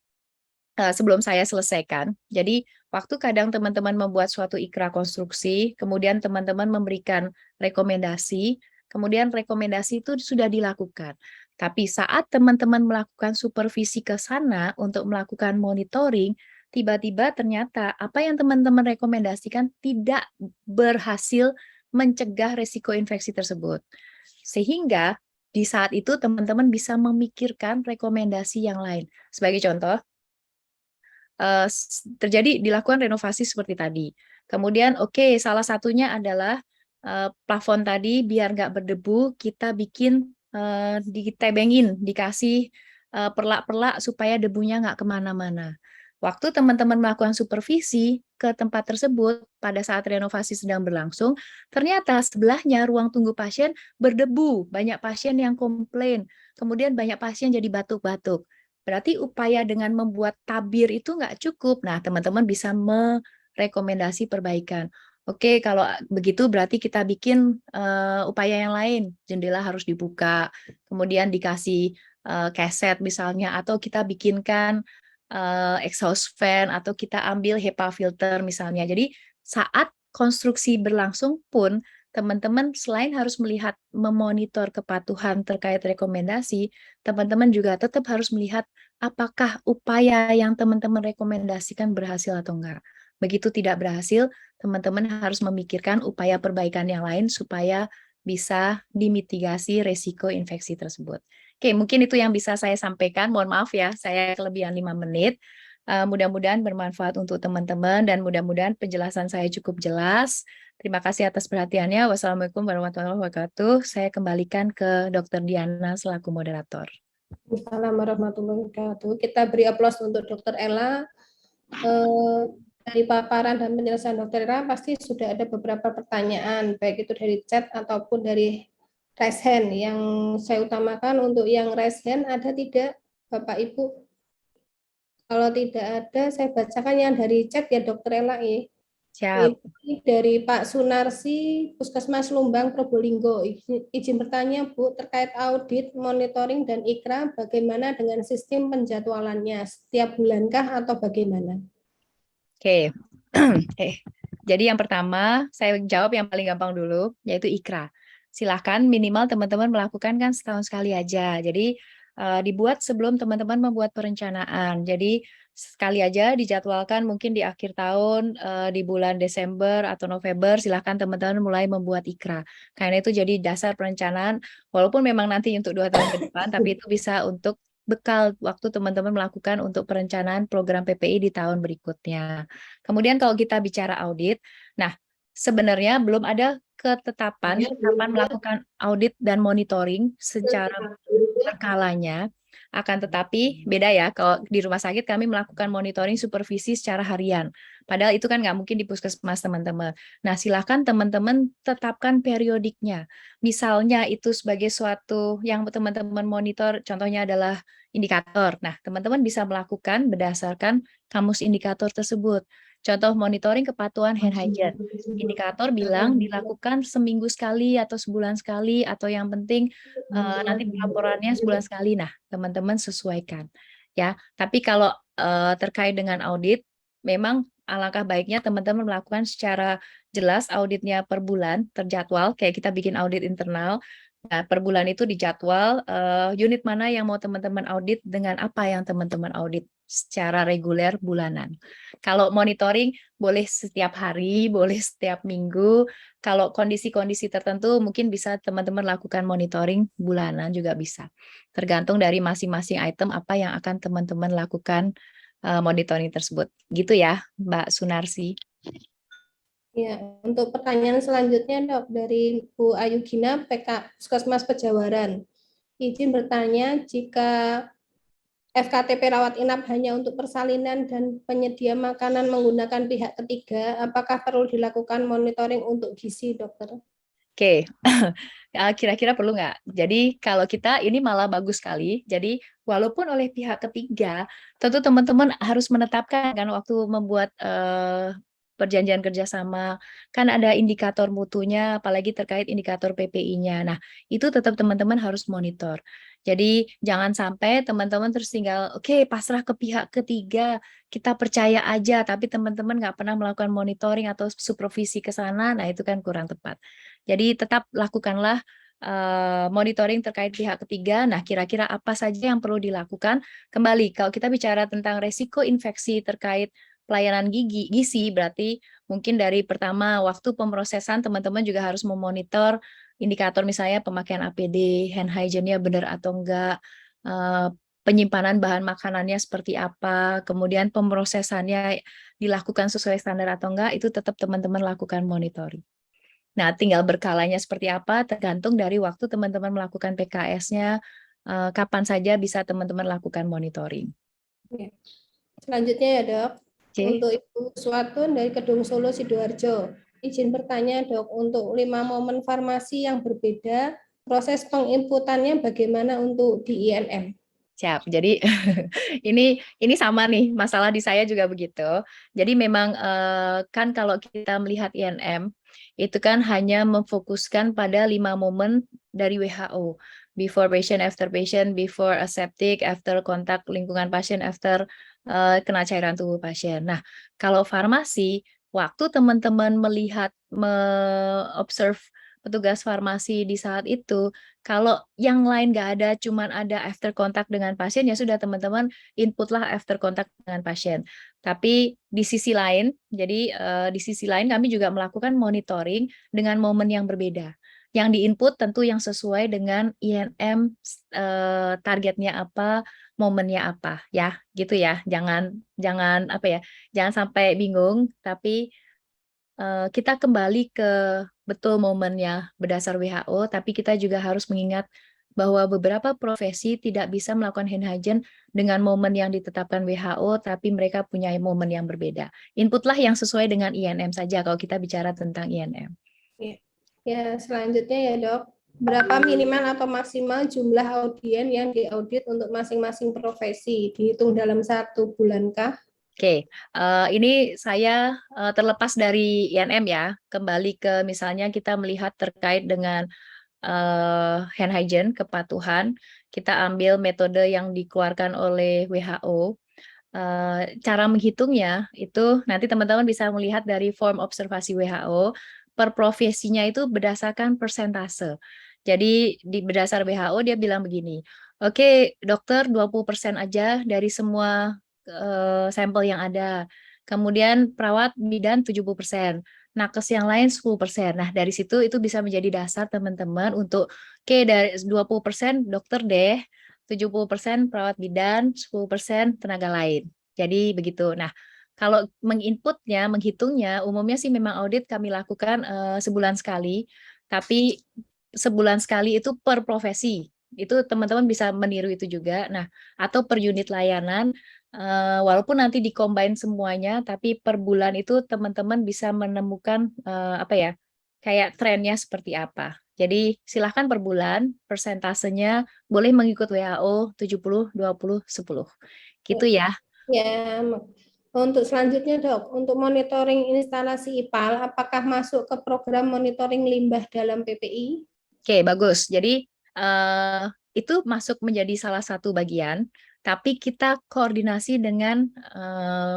sebelum saya selesaikan, jadi waktu kadang teman-teman membuat suatu ikra konstruksi, kemudian teman-teman memberikan rekomendasi, kemudian rekomendasi itu sudah dilakukan. Tapi saat teman-teman melakukan supervisi ke sana untuk melakukan monitoring, tiba-tiba ternyata apa yang teman-teman rekomendasikan tidak berhasil mencegah risiko infeksi tersebut. Sehingga di saat itu teman-teman bisa memikirkan rekomendasi yang lain. Sebagai contoh, terjadi dilakukan renovasi seperti tadi. Kemudian oke, salah satunya adalah plafon tadi biar nggak berdebu, kita bikin ditebengin, dikasih perlak-perlak supaya debunya nggak kemana-mana. Waktu teman-teman melakukan supervisi ke tempat tersebut pada saat renovasi sedang berlangsung, ternyata sebelahnya ruang tunggu pasien berdebu, banyak pasien yang komplain, kemudian banyak pasien jadi batuk-batuk. Berarti upaya dengan membuat tabir itu nggak cukup. Nah, teman-teman bisa merekomendasi perbaikan. Oke, kalau begitu berarti kita bikin upaya yang lain. Jendela harus dibuka, kemudian dikasih keset misalnya, atau kita bikinkan exhaust fan, atau kita ambil HEPA filter misalnya. Jadi saat konstruksi berlangsung pun, teman-teman selain harus melihat, memonitor kepatuhan terkait rekomendasi, teman-teman juga tetap harus melihat apakah upaya yang teman-teman rekomendasikan berhasil atau enggak. Begitu tidak berhasil, teman-teman harus memikirkan upaya perbaikan yang lain supaya bisa dimitigasi resiko infeksi tersebut. Oke, mungkin itu yang bisa saya sampaikan. Mohon maaf ya, saya kelebihan 5 menit. Mudah-mudahan bermanfaat untuk teman-teman dan mudah-mudahan penjelasan saya cukup jelas. Terima kasih atas perhatiannya. Wassalamualaikum warahmatullahi wabarakatuh. Saya kembalikan ke Dr. Diana selaku moderator. Assalamualaikum warahmatullahi wabarakatuh. Kita beri aplaus untuk Dr. Ella. Dari paparan dan penjelasan Dr. Ella pasti sudah ada beberapa pertanyaan, baik itu dari chat ataupun dari raise hand. Yang saya utamakan untuk yang raise hand, ada tidak Bapak Ibu? Kalau tidak ada, saya bacakan yang dari chat ya Dr. Ella ya. Siap. Ini dari Pak Sunarsi, Puskesmas Lumbang, Probolinggo. Izin bertanya, Bu, terkait audit, monitoring, dan ikra, bagaimana dengan sistem penjadwalannya? Setiap bulankah atau bagaimana? Oke. Jadi yang pertama, saya jawab yang paling gampang dulu, yaitu ikra. Silahkan minimal teman-teman melakukan kan setahun sekali aja. Jadi dibuat sebelum teman-teman membuat perencanaan. Jadi sekali aja dijadwalkan mungkin di akhir tahun, di bulan Desember atau November, silahkan teman-teman mulai membuat ikra. Karena itu jadi dasar perencanaan, walaupun memang nanti untuk 2 tahun ke depan, tapi itu bisa untuk bekal waktu teman-teman melakukan untuk perencanaan program PPI di tahun berikutnya. Kemudian kalau kita bicara audit, nah sebenarnya belum ada ketetapan kapan melakukan audit dan monitoring secara berkalanya. Akan tetapi beda ya, kalau di rumah sakit kami melakukan monitoring supervisi secara harian. Padahal itu kan nggak mungkin di puskesmas teman-teman. Nah, silakan teman-teman tetapkan periodiknya. Misalnya itu sebagai suatu yang teman-teman monitor, contohnya adalah indikator. Nah, teman-teman bisa melakukan berdasarkan kamus indikator tersebut. Contoh monitoring kepatuhan hand hygiene. Indikator bilang dilakukan seminggu sekali atau sebulan sekali, atau yang penting nanti pelaporannya sebulan sekali. Nah, teman-teman sesuaikan. Ya, tapi kalau terkait dengan audit, memang alangkah baiknya teman-teman melakukan secara jelas auditnya per bulan, terjadwal, kayak kita bikin audit internal. Nah, per bulan itu dijadwal unit mana yang mau teman-teman audit dengan apa yang teman-teman audit secara reguler bulanan. Kalau monitoring boleh setiap hari, boleh setiap minggu. Kalau kondisi-kondisi tertentu mungkin bisa teman-teman lakukan monitoring bulanan juga bisa. Tergantung dari masing-masing item apa yang akan teman-teman lakukan monitoring tersebut. Gitu ya, Mbak Sunarsi. Ya, untuk pertanyaan selanjutnya Dok dari Bu Ayu Gina, PK Puskesmas Pejawaran. Izin bertanya, jika FKTP rawat inap hanya untuk persalinan dan penyedia makanan menggunakan pihak ketiga, apakah perlu dilakukan monitoring untuk gizi, Dokter? Oke, kira-kira perlu nggak? Jadi kalau kita ini malah bagus sekali. Jadi walaupun oleh pihak ketiga, tentu teman-teman harus menetapkan kan waktu membuat perjanjian kerjasama, kan ada indikator mutunya, apalagi terkait indikator PPI-nya. Nah, itu tetap teman-teman harus monitor. Jadi jangan sampai teman-teman terus tinggal, oke, pasrah ke pihak ketiga, kita percaya aja, tapi teman-teman nggak pernah melakukan monitoring atau supervisi ke sana, nah itu kan kurang tepat. Jadi tetap lakukanlah monitoring terkait pihak ketiga. Nah, kira-kira apa saja yang perlu dilakukan? Kembali, kalau kita bicara tentang resiko infeksi terkait pelayanan gizi, berarti mungkin dari pertama waktu pemrosesan teman-teman juga harus memonitor indikator misalnya pemakaian APD, hand hygiene-nya benar atau enggak, penyimpanan bahan makanannya seperti apa, kemudian pemrosesannya dilakukan sesuai standar atau enggak, itu tetap teman-teman lakukan monitoring. Nah, tinggal berkalanya seperti apa tergantung dari waktu teman-teman melakukan PKS-nya, kapan saja bisa teman-teman lakukan monitoring. Selanjutnya ya Dok, Oke. untuk Ibu Suatun dari Kedung Solo, Sidoarjo. Izin bertanya Dok, untuk 5 momen farmasi yang berbeda, proses penginputannya bagaimana untuk di INM? Siap. Jadi ini sama nih, masalah di saya juga begitu. Jadi memang kan kalau kita melihat INM itu kan hanya memfokuskan pada 5 momen dari WHO. Before patient, after patient, before aseptic, after kontak lingkungan pasien, after kena cairan tubuh pasien. Nah, kalau farmasi, waktu teman-teman melihat, observe petugas farmasi di saat itu, kalau yang lain nggak ada, cuman ada after contact dengan pasien, ya sudah teman-teman inputlah after contact dengan pasien. Tapi di sisi lain, jadi di sisi lain kami juga melakukan monitoring dengan momen yang berbeda. Yang diinput tentu yang sesuai dengan INM targetnya apa, momennya apa, ya gitu ya. Jangan apa ya, jangan sampai bingung. Tapi kita kembali ke betul momennya berdasar WHO, tapi kita juga harus mengingat bahwa beberapa profesi tidak bisa melakukan hand hygiene dengan momen yang ditetapkan WHO, tapi mereka punya momen yang berbeda. Inputlah yang sesuai dengan INM saja kalau kita bicara tentang INM. Ya, selanjutnya ya Dok, berapa minimal atau maksimal jumlah audien yang diaudit untuk masing-masing profesi? Dihitung dalam 1 bulankah? Oke, ini saya terlepas dari INM ya, kembali ke misalnya kita melihat terkait dengan hand hygiene, kepatuhan, kita ambil metode yang dikeluarkan oleh WHO. Cara menghitungnya itu nanti teman-teman bisa melihat dari form observasi WHO, per profesinya itu berdasarkan persentase. Jadi berdasar WHO dia bilang begini, Oke, dokter 20% aja dari semua sampel yang ada. Kemudian perawat bidan 70%. Nakes yang lain 10%. Nah, dari situ itu bisa menjadi dasar teman-teman untuk oke dari 20% dokter deh, 70% perawat bidan, 10% tenaga lain. Jadi begitu. Nah, kalau menginputnya, menghitungnya, umumnya sih memang audit kami lakukan sebulan sekali, tapi sebulan sekali itu per profesi. Itu teman-teman bisa meniru itu juga. Nah, atau per unit layanan, walaupun nanti dicombine semuanya, tapi per bulan itu teman-teman bisa menemukan apa ya, kayak trennya seperti apa. Jadi silahkan per bulan, persentasenya boleh mengikut WHO 70, 20, 10. Gitu ya. Ya, untuk selanjutnya dok, untuk monitoring instalasi IPAL, apakah masuk ke program monitoring limbah dalam PPI? Oke, bagus. Jadi itu masuk menjadi salah satu bagian, tapi kita koordinasi dengan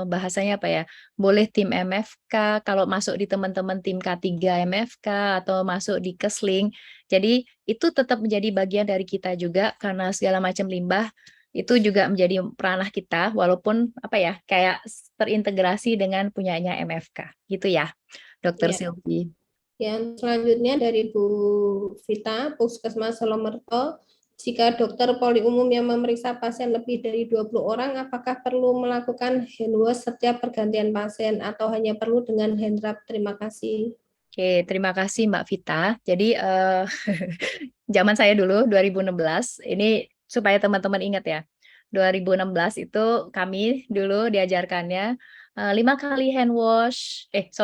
bahasanya apa ya? Boleh tim MFK, kalau masuk di teman-teman tim K3 MFK atau masuk di Kesling. Jadi itu tetap menjadi bagian dari kita juga karena segala macam limbah itu juga menjadi ranah kita, walaupun apa ya, kayak terintegrasi dengan punyanya MFK, gitu ya, Dokter Ya. Silvi. Yang selanjutnya dari Bu Vita, Puskesmas Solomerto, jika dokter poli umum yang memeriksa pasien lebih dari 20 orang, apakah perlu melakukan hand wash setiap pergantian pasien atau hanya perlu dengan hand rub? Terima kasih. Oke, terima kasih Mbak Vita. Jadi zaman saya dulu 2016, ini supaya teman-teman ingat ya. 2016 itu kami dulu diajarkannya 5 kali hand wash, 5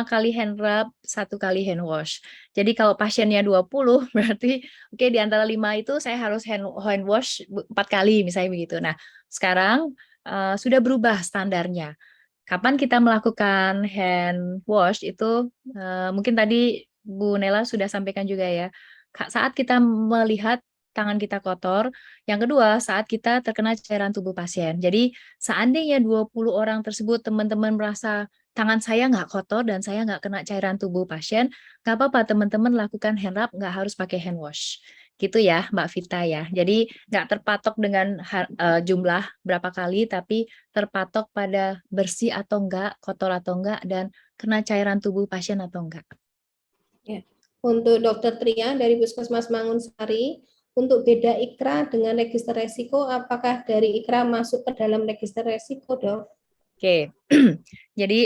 kali hand rub, 1 kali hand wash. Jadi kalau pasiennya 20 berarti oke di antara 5 itu saya harus hand wash 4 kali misalnya begitu. Nah, sekarang sudah berubah standarnya. Kapan kita melakukan hand wash itu mungkin tadi Bu Nela sudah sampaikan juga ya. Saat kita melihat tangan kita kotor, yang kedua saat kita terkena cairan tubuh pasien. Jadi seandainya 20 orang tersebut teman-teman merasa tangan saya nggak kotor dan saya nggak kena cairan tubuh pasien, nggak apa-apa teman-teman lakukan hand rub, nggak harus pakai hand wash. Gitu ya Mbak Vita ya. Jadi nggak terpatok dengan jumlah berapa kali, tapi terpatok pada bersih atau enggak, kotor atau enggak, dan kena cairan tubuh pasien atau enggak. Ya. Untuk Dokter Tria dari Puskesmas Mangunsari, untuk beda IKRA dengan register resiko, apakah dari IKRA masuk ke dalam register resiko, dok? Oke, jadi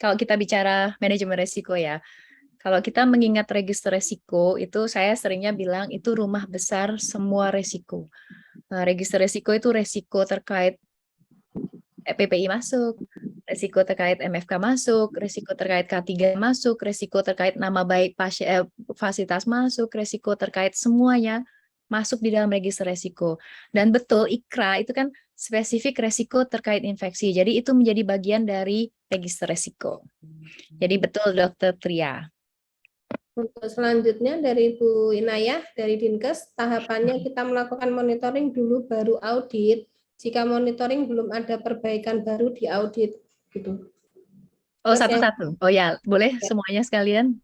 kalau kita bicara manajemen resiko ya, kalau kita mengingat register resiko itu saya seringnya bilang itu rumah besar semua resiko. Register resiko itu resiko terkait PPI masuk, resiko terkait MFK masuk, resiko terkait K3 masuk, resiko terkait nama baik fasilitas masuk, resiko terkait semuanya masuk di dalam register resiko. Dan betul IKRA itu kan spesifik resiko terkait infeksi. Jadi itu menjadi bagian dari register resiko. Jadi betul Dokter Tria. Untuk selanjutnya dari Bu Inayah dari Dinkes, tahapannya kita melakukan monitoring dulu baru audit. Jika monitoring belum ada perbaikan baru di audit gitu. Oh, Terus satu-satu. Oh ya, boleh semuanya sekalian.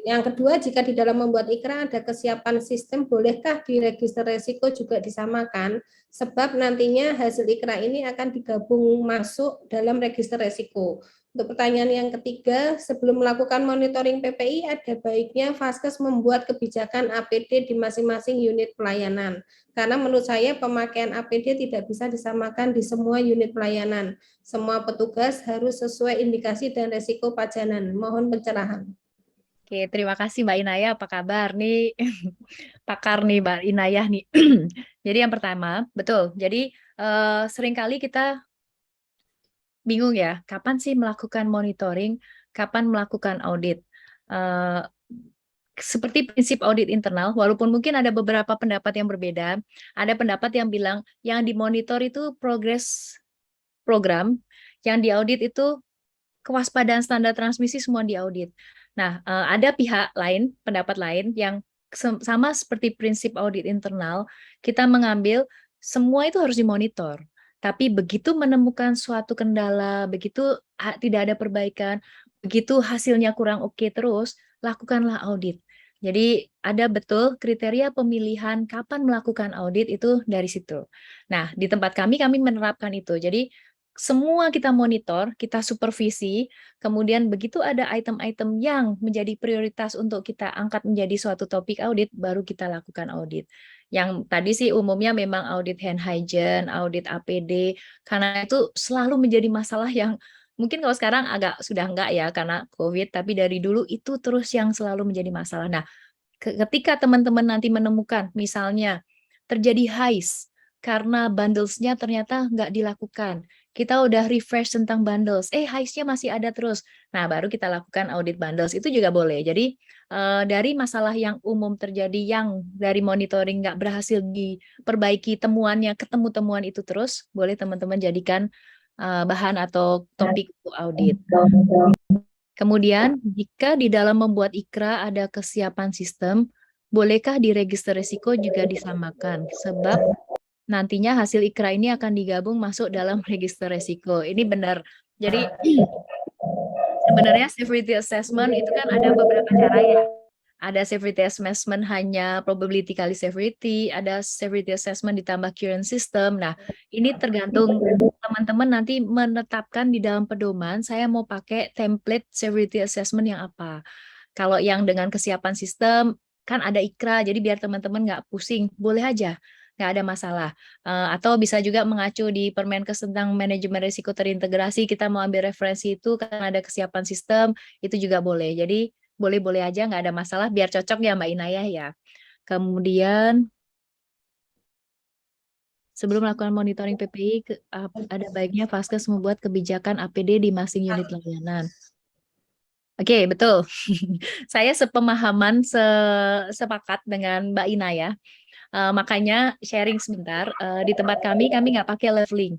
yang kedua, jika di dalam membuat IKRA ada kesiapan sistem, bolehkah di register resiko juga disamakan? Sebab nantinya hasil IKRA ini akan digabung masuk dalam register resiko. Untuk pertanyaan yang ketiga, sebelum melakukan monitoring PPI, ada baiknya Vaskes membuat kebijakan APD di masing-masing unit pelayanan. Karena menurut saya pemakaian APD tidak bisa disamakan di semua unit pelayanan. Semua petugas harus sesuai indikasi dan resiko pajanan. Mohon pencerahan. Oke, terima kasih Mbak Inayah. Apa kabar nih? Pakar nih Mbak Inayah nih. Jadi yang pertama, betul. Jadi seringkali kita bingung ya, kapan sih melakukan monitoring, kapan melakukan audit. Eh, Seperti prinsip audit internal, walaupun mungkin ada beberapa pendapat yang berbeda, ada pendapat yang bilang yang dimonitor itu progres program, yang diaudit itu kewaspadaan standar transmisi semua diaudit. Nah, ada pihak lain, pendapat lain yang sama seperti prinsip audit internal, kita mengambil semua itu harus dimonitor. Tapi begitu menemukan suatu kendala, begitu tidak ada perbaikan, begitu hasilnya kurang oke terus, lakukanlah audit. Jadi ada betul kriteria pemilihan kapan melakukan audit itu dari situ. Nah, di tempat kami menerapkan itu. Jadi semua kita monitor, kita supervisi, kemudian begitu ada item-item yang menjadi prioritas untuk kita angkat menjadi suatu topik audit, baru kita lakukan audit. Yang tadi sih umumnya memang audit hand hygiene, audit APD, karena itu selalu menjadi masalah yang mungkin kalau sekarang agak sudah enggak ya karena COVID, tapi dari dulu itu terus yang selalu menjadi masalah. Nah, ketika teman-teman nanti menemukan misalnya terjadi heist karena bundles-nya ternyata nggak dilakukan. Kita udah refresh tentang bundles, heist-nya masih ada terus. Nah, baru kita lakukan audit bundles. Itu juga boleh. Jadi, dari masalah yang umum terjadi yang dari monitoring nggak berhasil diperbaiki temuannya, ketemu temuan itu terus, boleh teman-teman jadikan bahan atau topik untuk audit. Kemudian, jika di dalam membuat IKRA ada kesiapan sistem, bolehkah di register risiko juga disamakan? Sebab nantinya hasil IKRA ini akan digabung masuk dalam register risiko. Ini benar. Jadi, sebenarnya severity assessment itu kan ada beberapa cara ya. Ada severity assessment hanya probability kali severity, ada severity assessment ditambah current system. Nah, ini tergantung teman-teman nanti menetapkan di dalam pedoman, saya mau pakai template severity assessment yang apa. Kalau yang dengan kesiapan sistem, kan ada IKRA, jadi biar teman-teman nggak pusing, boleh aja, nggak ada masalah. Atau bisa juga mengacu di Permenkes tentang manajemen risiko terintegrasi, kita mau ambil referensi itu karena ada kesiapan sistem, itu juga boleh. Jadi, boleh-boleh aja, nggak ada masalah, biar cocok ya Mbak Inayah ya. Kemudian, sebelum melakukan monitoring PPI, ada baiknya Vaskes membuat kebijakan APD di masing unit layanan. Oke, betul. Saya sepemahaman, sepakat dengan Mbak Inayah. Makanya sharing sebentar, di tempat kami nggak pakai leveling.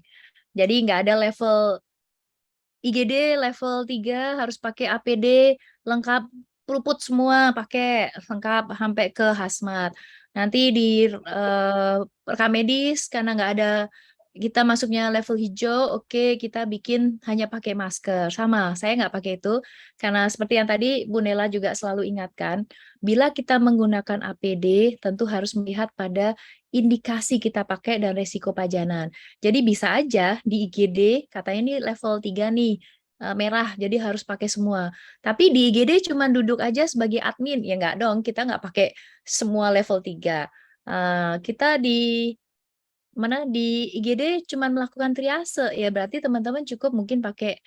Jadi nggak ada level IGD level 3 harus pakai APD lengkap pulput semua pakai lengkap sampai ke hazmat. Nanti di rekam medis karena nggak ada kita masuknya level hijau, oke kita bikin hanya pakai masker. Sama, saya nggak pakai itu karena seperti yang tadi Bu Nela juga selalu ingatkan, bila kita menggunakan APD tentu harus melihat pada indikasi kita pakai dan resiko pajanan. Jadi bisa aja di IGD katanya ini level 3 nih merah jadi harus pakai semua. Tapi di IGD cuma duduk aja sebagai admin ya nggak dong kita nggak pakai semua level 3. Kita di mana di IGD cuma melakukan triase ya berarti teman-teman cukup mungkin pakai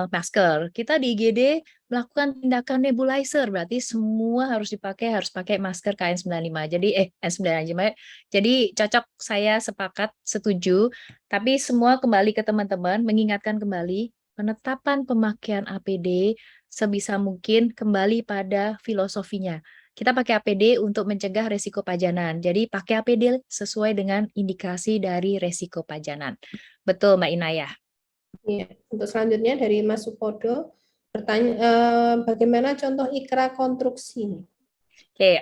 masker. Kita di IGD melakukan tindakan nebulizer, berarti semua harus dipakai, harus pakai masker KN95. Jadi N95. Jadi cocok, saya sepakat, setuju. Tapi semua kembali ke teman-teman, mengingatkan kembali penetapan pemakaian APD sebisa mungkin kembali pada filosofinya. Kita pakai APD untuk mencegah resiko pajanan. Jadi pakai APD sesuai dengan indikasi dari resiko pajanan. Betul, Mbak Inayah. Ya, untuk selanjutnya dari Mas Supodo bertanya bagaimana contoh IKRA konstruksi? Oke,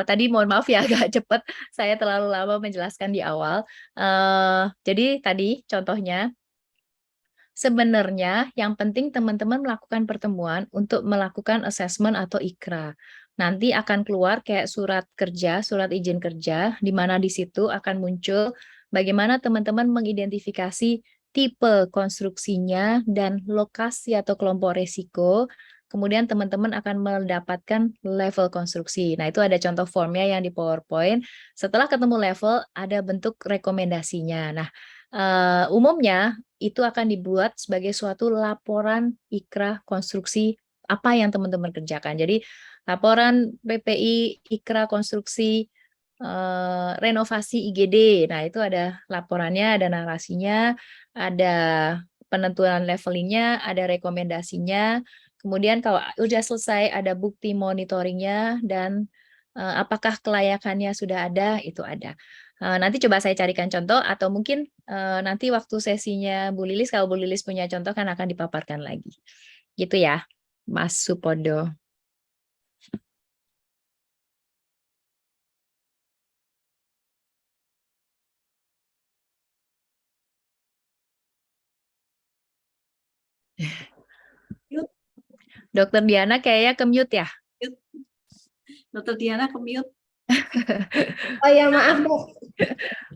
tadi mohon maaf ya agak cepat, saya terlalu lama menjelaskan di awal. Jadi tadi contohnya, sebenarnya yang penting teman-teman melakukan pertemuan untuk melakukan assessment atau IKRA. Nanti akan keluar kayak surat kerja, surat izin kerja, di mana di situ akan muncul bagaimana teman-teman mengidentifikasi tipe konstruksinya dan lokasi atau kelompok risiko. Kemudian teman-teman akan mendapatkan level konstruksi. Nah, itu ada contoh formnya yang di PowerPoint. Setelah ketemu level, ada bentuk rekomendasinya. Nah, umumnya itu akan dibuat sebagai suatu laporan IKRA konstruksi apa yang teman-teman kerjakan. Jadi, laporan PPI IKRA konstruksi renovasi IGD. Nah, itu ada laporannya, ada narasinya, ada penentuan levelingnya, ada rekomendasinya. Kemudian kalau udah selesai ada bukti monitoringnya dan apakah kelayakannya sudah ada, itu ada. Nanti coba saya carikan contoh atau mungkin nanti waktu sesinya Bu Lilis, kalau Bu Lilis punya contoh kan akan dipaparkan lagi. Gitu ya, Mas Supodo. Dokter Diana kayaknya ke-mute ya? Dokter Diana ke-mute. Oh ya, maaf Dok.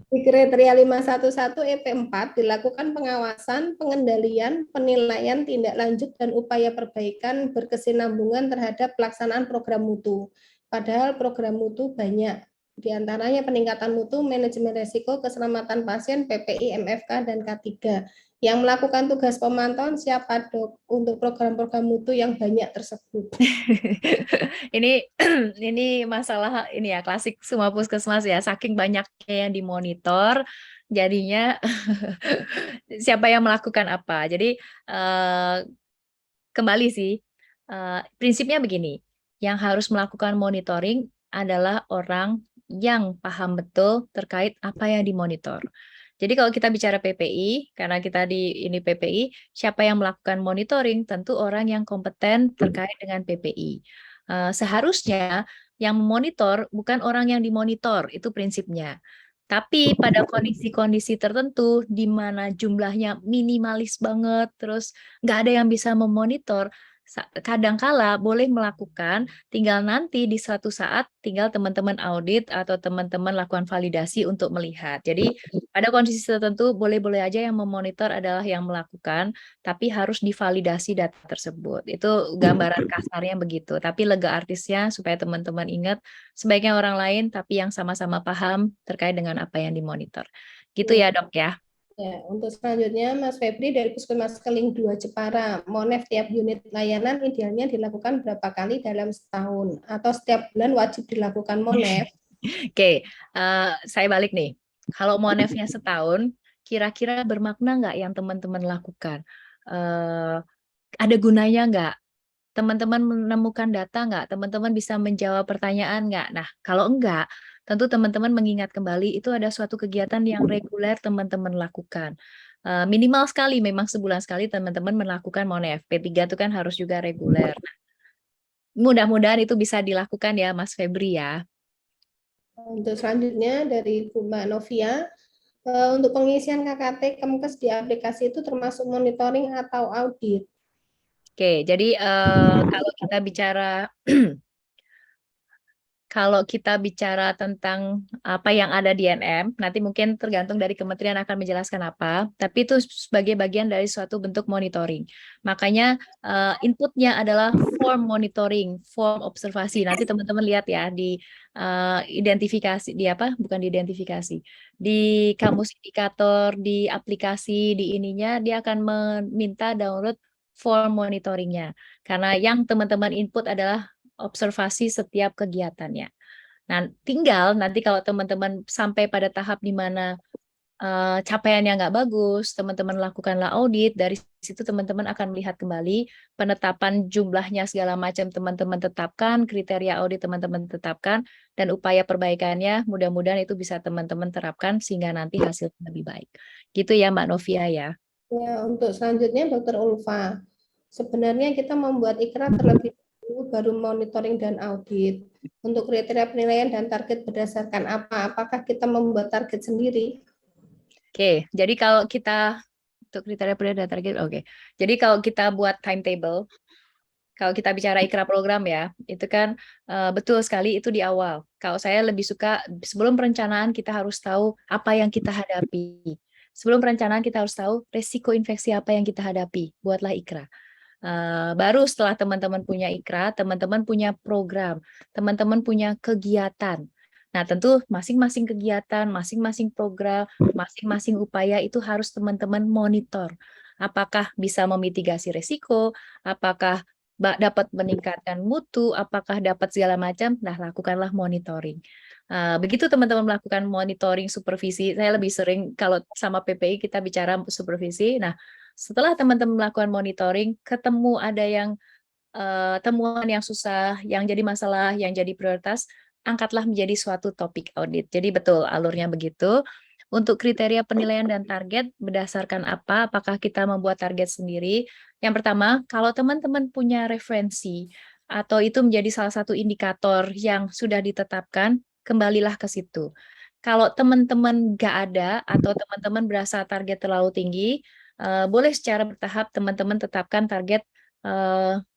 Di kriteria 511 EP4 dilakukan pengawasan, pengendalian, penilaian, tindak lanjut, dan upaya perbaikan berkesinambungan terhadap pelaksanaan program mutu. Padahal program mutu banyak, di antaranya peningkatan mutu, manajemen risiko, keselamatan pasien, PPI, MFK, dan K3. Yang melakukan tugas pemantauan siapa Dok untuk program-program mutu yang banyak tersebut? Ini ini masalah ini ya klasik semua puskesmas ya, saking banyaknya yang dimonitor, jadinya siapa yang melakukan apa. Jadi kembali sih, prinsipnya begini, yang harus melakukan monitoring adalah orang yang paham betul terkait apa yang dimonitor. Jadi kalau kita bicara PPI, karena kita di ini PPI, siapa yang melakukan monitoring? Tentu orang yang kompeten terkait dengan PPI. Seharusnya yang memonitor bukan orang yang dimonitor, itu prinsipnya. Tapi pada kondisi-kondisi tertentu di mana jumlahnya minimalis banget, terus nggak ada yang bisa memonitor, kadangkala boleh melakukan, tinggal nanti di suatu saat tinggal teman-teman audit atau teman-teman lakukan validasi untuk melihat. Jadi pada kondisi tertentu boleh-boleh aja yang memonitor adalah yang melakukan, tapi harus divalidasi data tersebut. Itu gambaran kasarnya begitu. Tapi lega artisnya supaya teman-teman ingat, sebaiknya orang lain tapi yang sama-sama paham terkait dengan apa yang dimonitor. Gitu ya, Dok ya. Ya, untuk selanjutnya Mas Febri dari Puskesmas Keling 2 Jepara, Monef tiap unit layanan idealnya dilakukan berapa kali dalam setahun atau setiap bulan wajib dilakukan Monef? Oke, saya balik nih. Kalau monefnya setahun, kira-kira bermakna nggak yang teman-teman lakukan? Ada gunanya nggak? Teman-teman menemukan data nggak? Teman-teman bisa menjawab pertanyaan nggak? Nah, kalau enggak, tentu teman-teman mengingat kembali itu ada suatu kegiatan yang reguler teman-teman lakukan. Minimal sekali, memang sebulan sekali teman-teman melakukan monef. P3 itu kan harus juga reguler. Mudah-mudahan itu bisa dilakukan ya, Mas Febri ya. Untuk selanjutnya dari Bu Mbak Novia, untuk pengisian KKT Kemkes di aplikasi itu termasuk monitoring atau audit? Oke, jadi kalau kita bicara kalau kita bicara tentang apa yang ada di NM, nanti mungkin tergantung dari kementerian akan menjelaskan apa, tapi itu sebagai bagian dari suatu bentuk monitoring. Makanya inputnya adalah form monitoring, form observasi. Nanti teman-teman lihat ya di identifikasi, di apa? Bukan di identifikasi. Di kamus indikator, di aplikasi, di ininya, dia akan meminta download form monitoringnya. Karena yang teman-teman input adalah observasi setiap kegiatannya. Nah, tinggal nanti kalau teman-teman sampai pada tahap di mana capaiannya nggak bagus, teman-teman lakukanlah audit, dari situ teman-teman akan melihat kembali penetapan jumlahnya segala macam teman-teman tetapkan, kriteria audit teman-teman tetapkan, dan upaya perbaikannya mudah-mudahan itu bisa teman-teman terapkan sehingga nanti hasilnya lebih baik. Gitu ya Mbak Novia ya. Ya, untuk selanjutnya Dr. Ulfa, sebenarnya kita membuat ikrar terlebih dahulu baru monitoring dan audit. Untuk kriteria penilaian dan target berdasarkan apa? Apakah kita membuat target sendiri? Oke, jadi kalau kita untuk kriteria penilaian dan target, oke. Jadi kalau kita buat timetable, kalau kita bicara ikrar program ya, itu kan betul sekali itu di awal. Kalau saya lebih suka sebelum perencanaan kita harus tahu apa yang kita hadapi. Sebelum perencanaan kita harus tahu resiko infeksi apa yang kita hadapi. Buatlah ikrar. Baru setelah teman-teman punya ikrar, teman-teman punya program, teman-teman punya kegiatan. Nah, tentu masing-masing kegiatan, masing-masing program, masing-masing upaya itu harus teman-teman monitor. Apakah bisa memitigasi resiko, apakah dapat meningkatkan mutu, apakah dapat segala macam, nah lakukanlah monitoring. Begitu teman-teman melakukan monitoring supervisi, saya lebih sering kalau sama PPI kita bicara supervisi, nah setelah teman-teman melakukan monitoring, ketemu ada yang temuan yang susah, yang jadi masalah, yang jadi prioritas, angkatlah menjadi suatu topik audit. Jadi betul alurnya begitu. Untuk kriteria penilaian dan target berdasarkan apa? Apakah kita membuat target sendiri? Yang pertama, kalau teman-teman punya referensi atau itu menjadi salah satu indikator yang sudah ditetapkan, kembalilah ke situ. Kalau teman-teman nggak ada atau teman-teman berasa target terlalu tinggi, boleh secara bertahap teman-teman tetapkan target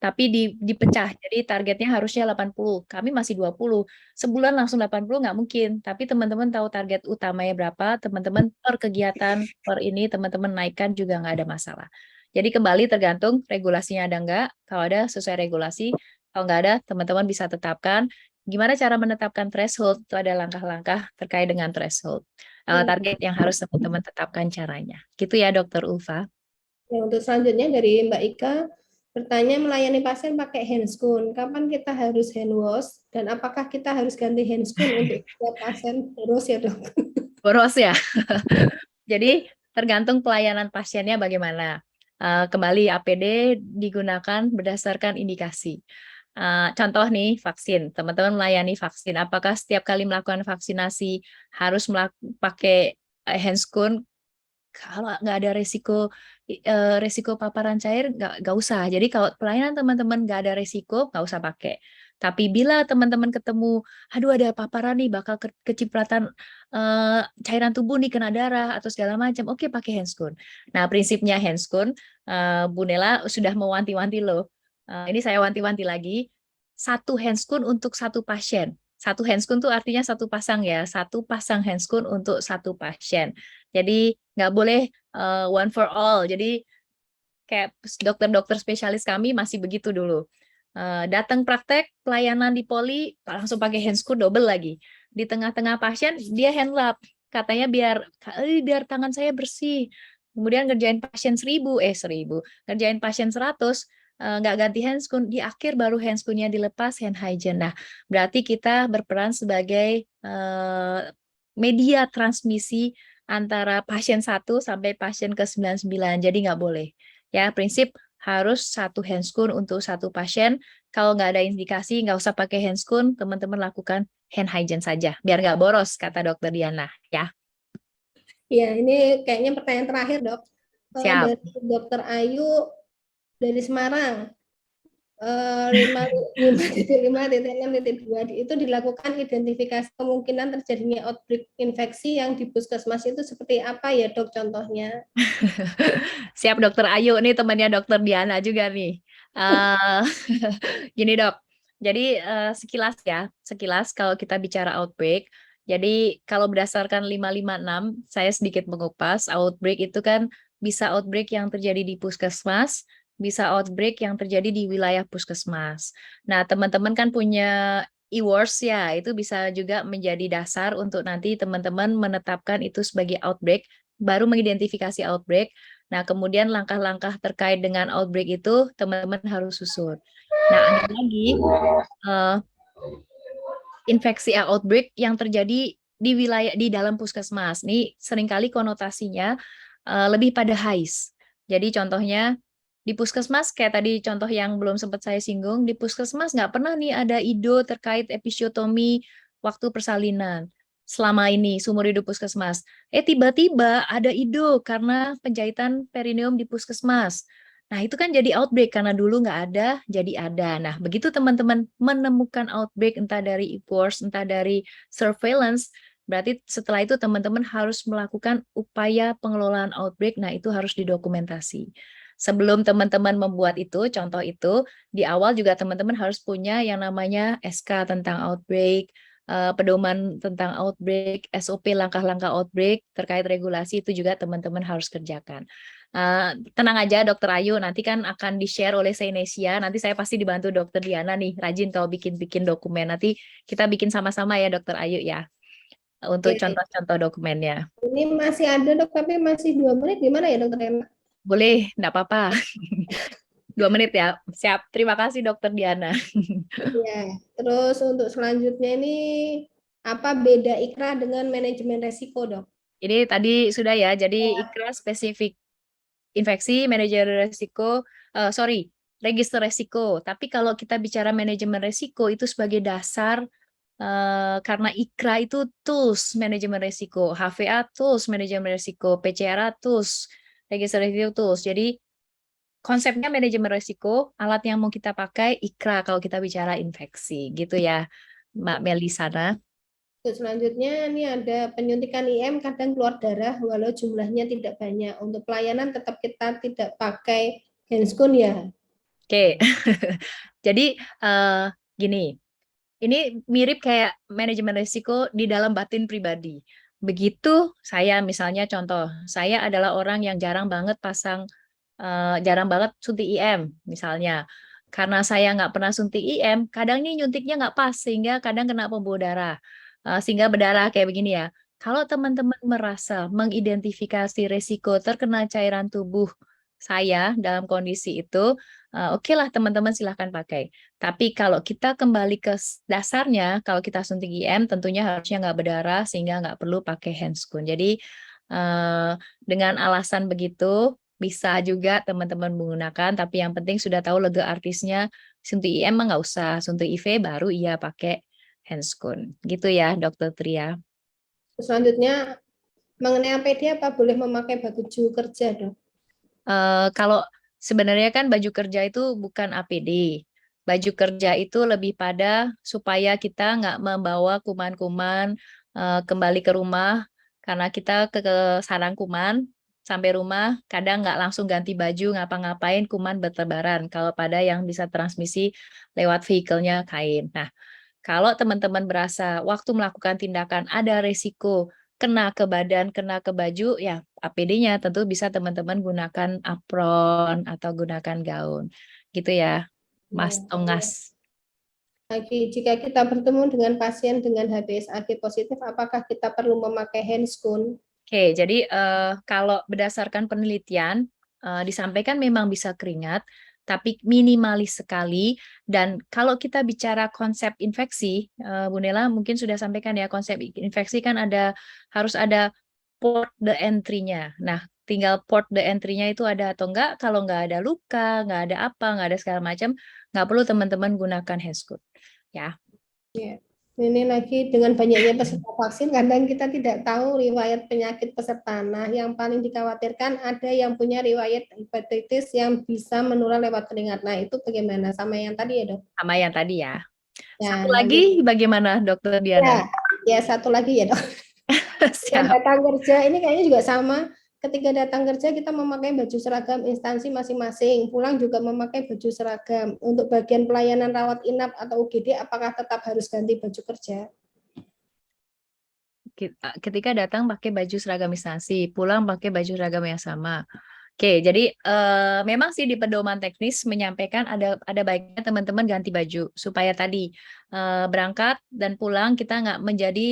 tapi dipecah. Jadi targetnya harusnya 80, kami masih 20. Sebulan langsung 80 nggak mungkin. Tapi teman-teman tahu target utamanya berapa, teman-teman per kegiatan, per ini teman-teman naikkan juga nggak ada masalah. Jadi kembali tergantung regulasinya ada nggak. Kalau ada sesuai regulasi, kalau nggak ada teman-teman bisa tetapkan. Gimana cara menetapkan threshold? Itu ada langkah-langkah terkait dengan threshold. Target yang harus teman-teman tetapkan caranya. Gitu ya, Dokter Ulfa. Ya, untuk selanjutnya dari Mbak Ika, bertanya melayani pasien pakai handscoon. Kapan kita harus hand wash dan apakah kita harus ganti handscoon untuk setiap pasien terus ya dok? Boros ya. Jadi tergantung pelayanan pasiennya bagaimana. Kembali APD digunakan berdasarkan indikasi. Contoh nih vaksin, teman-teman melayani vaksin. Apakah setiap kali melakukan vaksinasi harus pakai handscoon? Kalau nggak ada resiko paparan cair, nggak usah. Jadi kalau pelayanan teman-teman nggak ada resiko, nggak usah pakai. Tapi bila teman-teman ketemu, aduh ada paparan nih, bakal kecipratan cairan tubuh nih, kena darah atau segala macam, oke pakai handscoon. Nah prinsipnya handscoon, Bu Nela sudah mewanti-wanti loh. Ini saya wanti-wanti lagi, satu handscoon untuk satu pasien. Satu handscoon tuh artinya satu pasang ya, satu pasang handscoon untuk satu pasien. Jadi nggak boleh one for all. Jadi kayak dokter-dokter spesialis kami masih begitu dulu. Datang praktek pelayanan di poli langsung pakai handscoon double lagi. Di tengah-tengah pasien dia hand lap. Katanya biar tangan saya bersih. Kemudian ngerjain pasien 1000, ngerjain pasien 100, nggak ganti handscoon. Di akhir baru handscoonnya dilepas, hand hygiene. Nah, berarti kita berperan sebagai media transmisi antara pasien 1 sampai pasien ke-99. Jadi nggak boleh. Ya, prinsip harus satu handscoon untuk satu pasien. Kalau nggak ada indikasi, nggak usah pakai handscoon, teman-teman lakukan hand hygiene saja. Biar nggak boros, kata Dokter Diana. Ya, Ya, ini kayaknya pertanyaan terakhir dok. siap. Dari Dokter Ayu dari Semarang. 5.5.6.2 itu dilakukan identifikasi kemungkinan terjadinya outbreak infeksi yang di puskesmas itu seperti apa ya dok contohnya? Siap Dokter Ayu, nih temannya Dokter Diana juga nih. Eh, Gini dok, jadi sekilas kalau kita bicara outbreak, jadi kalau berdasarkan 556, saya sedikit mengupas, outbreak itu kan bisa outbreak yang terjadi di puskesmas, bisa outbreak yang terjadi di wilayah puskesmas. Nah, teman-teman kan punya e-words ya, itu bisa juga menjadi dasar untuk nanti teman-teman menetapkan itu sebagai outbreak, baru mengidentifikasi outbreak. Nah, kemudian langkah-langkah terkait dengan outbreak itu teman-teman harus susun. Nah, ada lagi infeksi outbreak yang terjadi di wilayah di dalam puskesmas. Ini seringkali konotasinya lebih pada HAIS. Jadi contohnya di puskesmas, kayak tadi contoh yang belum sempat saya singgung, di puskesmas nggak pernah nih ada IDO terkait episiotomi waktu persalinan selama ini, seumur hidup puskesmas. Tiba-tiba ada IDO karena penjahitan perineum di puskesmas. Nah, itu kan jadi outbreak karena dulu nggak ada, jadi ada. Nah, begitu teman-teman menemukan outbreak entah dari e-force, entah dari surveillance, berarti setelah itu teman-teman harus melakukan upaya pengelolaan outbreak. Nah, itu harus didokumentasi. Sebelum teman-teman membuat itu, contoh itu, di awal juga teman-teman harus punya yang namanya SK tentang outbreak, pedoman tentang outbreak, SOP langkah-langkah outbreak, terkait regulasi itu juga teman-teman harus kerjakan. Tenang aja Dokter Ayu, nanti kan akan di-share oleh Senesia, nanti saya pasti dibantu Dokter Diana nih, rajin kalau bikin-bikin dokumen, nanti kita bikin sama-sama ya Dokter Ayu ya, untuk Oke. contoh-contoh dokumennya. Ini masih ada dok, tapi masih 2 menit. Gimana ya dokter Emma? Boleh, enggak apa-apa. 2 menit ya, siap. Terima kasih Dokter Diana. Ya, terus untuk selanjutnya ini apa beda IKRA dengan manajemen resiko dok? Ini tadi sudah ya, jadi IKRA spesifik infeksi, manajer resiko, register resiko. Tapi kalau kita bicara manajemen resiko itu sebagai dasar, karena IKRA itu tools manajemen resiko, HVA tools manajemen resiko, PCRA tools, register resiko tools. Jadi konsepnya manajemen resiko, alat yang mau kita pakai IKRA kalau kita bicara infeksi, gitu ya, Mbak Melisana. Terus selanjutnya ini ada penyuntikan IM kadang keluar darah walau jumlahnya tidak banyak. Untuk pelayanan tetap kita tidak pakai handscoon ya. Oke. Jadi gini, ini mirip kayak manajemen risiko di dalam batin pribadi. Begitu saya misalnya contoh, saya adalah orang yang jarang banget suntik IM misalnya. Karena saya nggak pernah suntik IM, kadang ini nyuntiknya nggak pas sehingga kadang kena pembuluh darah. Sehingga berdarah kayak begini ya. Kalau teman-teman merasa mengidentifikasi risiko terkena cairan tubuh saya dalam kondisi itu, oke lah teman-teman silahkan pakai. Tapi kalau kita kembali ke dasarnya, kalau kita suntik IM tentunya harusnya nggak berdarah sehingga nggak perlu pakai handscoon. Jadi dengan alasan begitu bisa juga teman-teman menggunakan, tapi yang penting sudah tahu lega artisnya, suntik IM mah nggak usah, suntik IV baru iya pakai handscoon. Gitu ya, Dokter Tria. Selanjutnya, mengenai APD apa boleh memakai baju kerja, Dok? Kalau sebenarnya kan baju kerja itu bukan APD. Baju kerja itu lebih pada supaya kita nggak membawa kuman-kuman kembali ke rumah, karena kita ke sarang kuman, sampai rumah kadang nggak langsung ganti baju, ngapa-ngapain kuman bertebaran. Kalau pada yang bisa transmisi lewat vehicle-nya kain. Nah, kalau teman-teman berasa waktu melakukan tindakan ada resiko kena ke badan, kena ke baju, ya APD-nya tentu bisa teman-teman gunakan apron atau gunakan gaun. Gitu ya, Mas Tongas. Lagi, jika kita bertemu dengan pasien dengan HBsAg positif, apakah kita perlu memakai handscoon? Oke, jadi kalau berdasarkan penelitian disampaikan memang bisa keringat, tapi minimalis sekali. Dan kalau kita bicara konsep infeksi, Bu Nela mungkin sudah sampaikan ya, konsep infeksi kan harus ada port the entry-nya. Nah, tinggal port the entry-nya itu ada atau enggak. Kalau enggak ada luka, enggak ada apa, enggak ada segala macam, enggak perlu teman-teman gunakan handscoon. Ya. Ya. Ini lagi dengan banyaknya peserta vaksin, kadang kita tidak tahu riwayat penyakit peserta. Nah, yang paling dikhawatirkan ada yang punya riwayat hepatitis yang bisa menular lewat keringat. Nah, itu bagaimana? Sama yang tadi ya, Dok? Sama yang tadi ya. Ya, Satu lanjut. lagi bagaimana, Dokter Diana? Ya, satu lagi ya, Dok. Yang Siap. datang kerja ini kayaknya juga sama. Ketika datang kerja kita memakai baju seragam instansi masing-masing. Pulang juga memakai baju seragam. Untuk bagian pelayanan rawat inap atau UGD, apakah tetap harus ganti baju kerja? Ketika datang pakai baju seragam instansi, pulang pakai baju seragam yang sama. Oke, jadi memang sih di pedoman teknis menyampaikan ada baiknya teman-teman ganti baju supaya tadi berangkat dan pulang kita nggak menjadi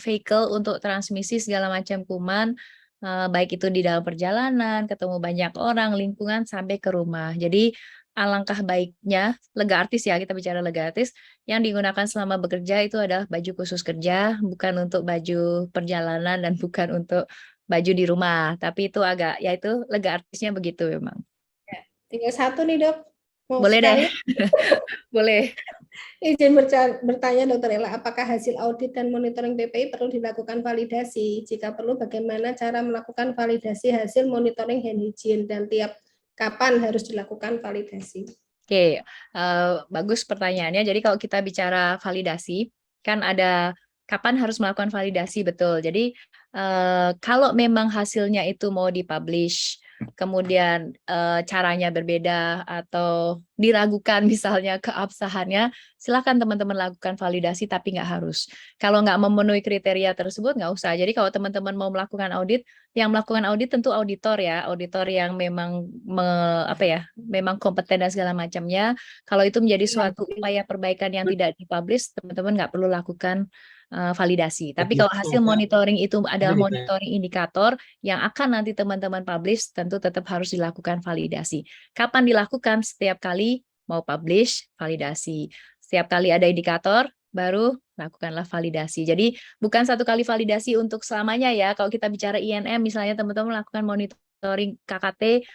vehicle untuk transmisi segala macam kuman, baik itu di dalam perjalanan, ketemu banyak orang, lingkungan sampai ke rumah. Jadi alangkah baiknya lega artis ya, kita bicara lega artis yang digunakan selama bekerja itu adalah baju khusus kerja, bukan untuk baju perjalanan dan bukan untuk baju di rumah, tapi itu agak, ya itu lega artisnya begitu memang. Tinggal satu nih, Dok. Mau Boleh deh, sekali boleh. izin bertanya, Dokter Ella, apakah hasil audit dan monitoring PPI perlu dilakukan validasi? Jika perlu, bagaimana cara melakukan validasi hasil monitoring hand hygiene dan tiap kapan harus dilakukan validasi? Oke, bagus pertanyaannya. Jadi kalau kita bicara validasi, kan ada kapan harus melakukan validasi, betul. Jadi kalau memang hasilnya itu mau dipublish, kemudian caranya berbeda atau diragukan misalnya keabsahannya, silakan teman-teman lakukan validasi, tapi nggak harus. Kalau nggak memenuhi kriteria tersebut, nggak usah. Jadi kalau teman-teman mau melakukan audit, yang melakukan audit tentu auditor ya, auditor yang memang memang kompeten dan segala macamnya. Kalau itu menjadi suatu upaya perbaikan yang tidak dipublish, teman-teman nggak perlu lakukan validasi. Tapi kalau hasil monitoring itu adalah monitoring indikator yang akan nanti teman-teman publish, tentu tetap harus dilakukan validasi. Kapan dilakukan? Setiap kali mau publish, validasi. Setiap kali ada indikator, baru lakukanlah validasi. Jadi bukan satu kali validasi untuk selamanya ya. Kalau kita bicara INM, misalnya teman-teman melakukan monitoring KKT,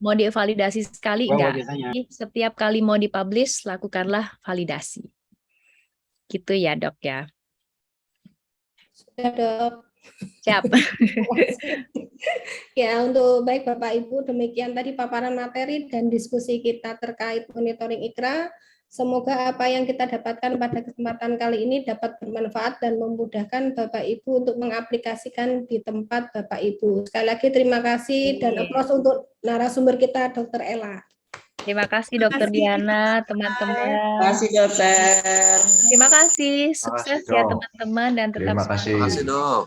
mau divalidasi sekali enggak. Jadi setiap kali mau dipublish, lakukanlah validasi. Gitu ya, Dok ya. Sudah, Dok. Siap. Ya, untuk baik Bapak Ibu, demikian tadi paparan materi dan diskusi kita terkait monitoring IKRA. Semoga apa yang kita dapatkan pada kesempatan kali ini dapat bermanfaat dan memudahkan Bapak Ibu untuk mengaplikasikan di tempat Bapak Ibu. Sekali lagi terima kasih dan aplaus untuk narasumber kita, Dr. Ella. Terima kasih Terima Dokter kasih. Diana, Terima teman-teman. kasih dokter. Terima kasih, sukses ya Dok. teman-teman dan tetap Terima semangat. kasih. Terima kasih, Dok.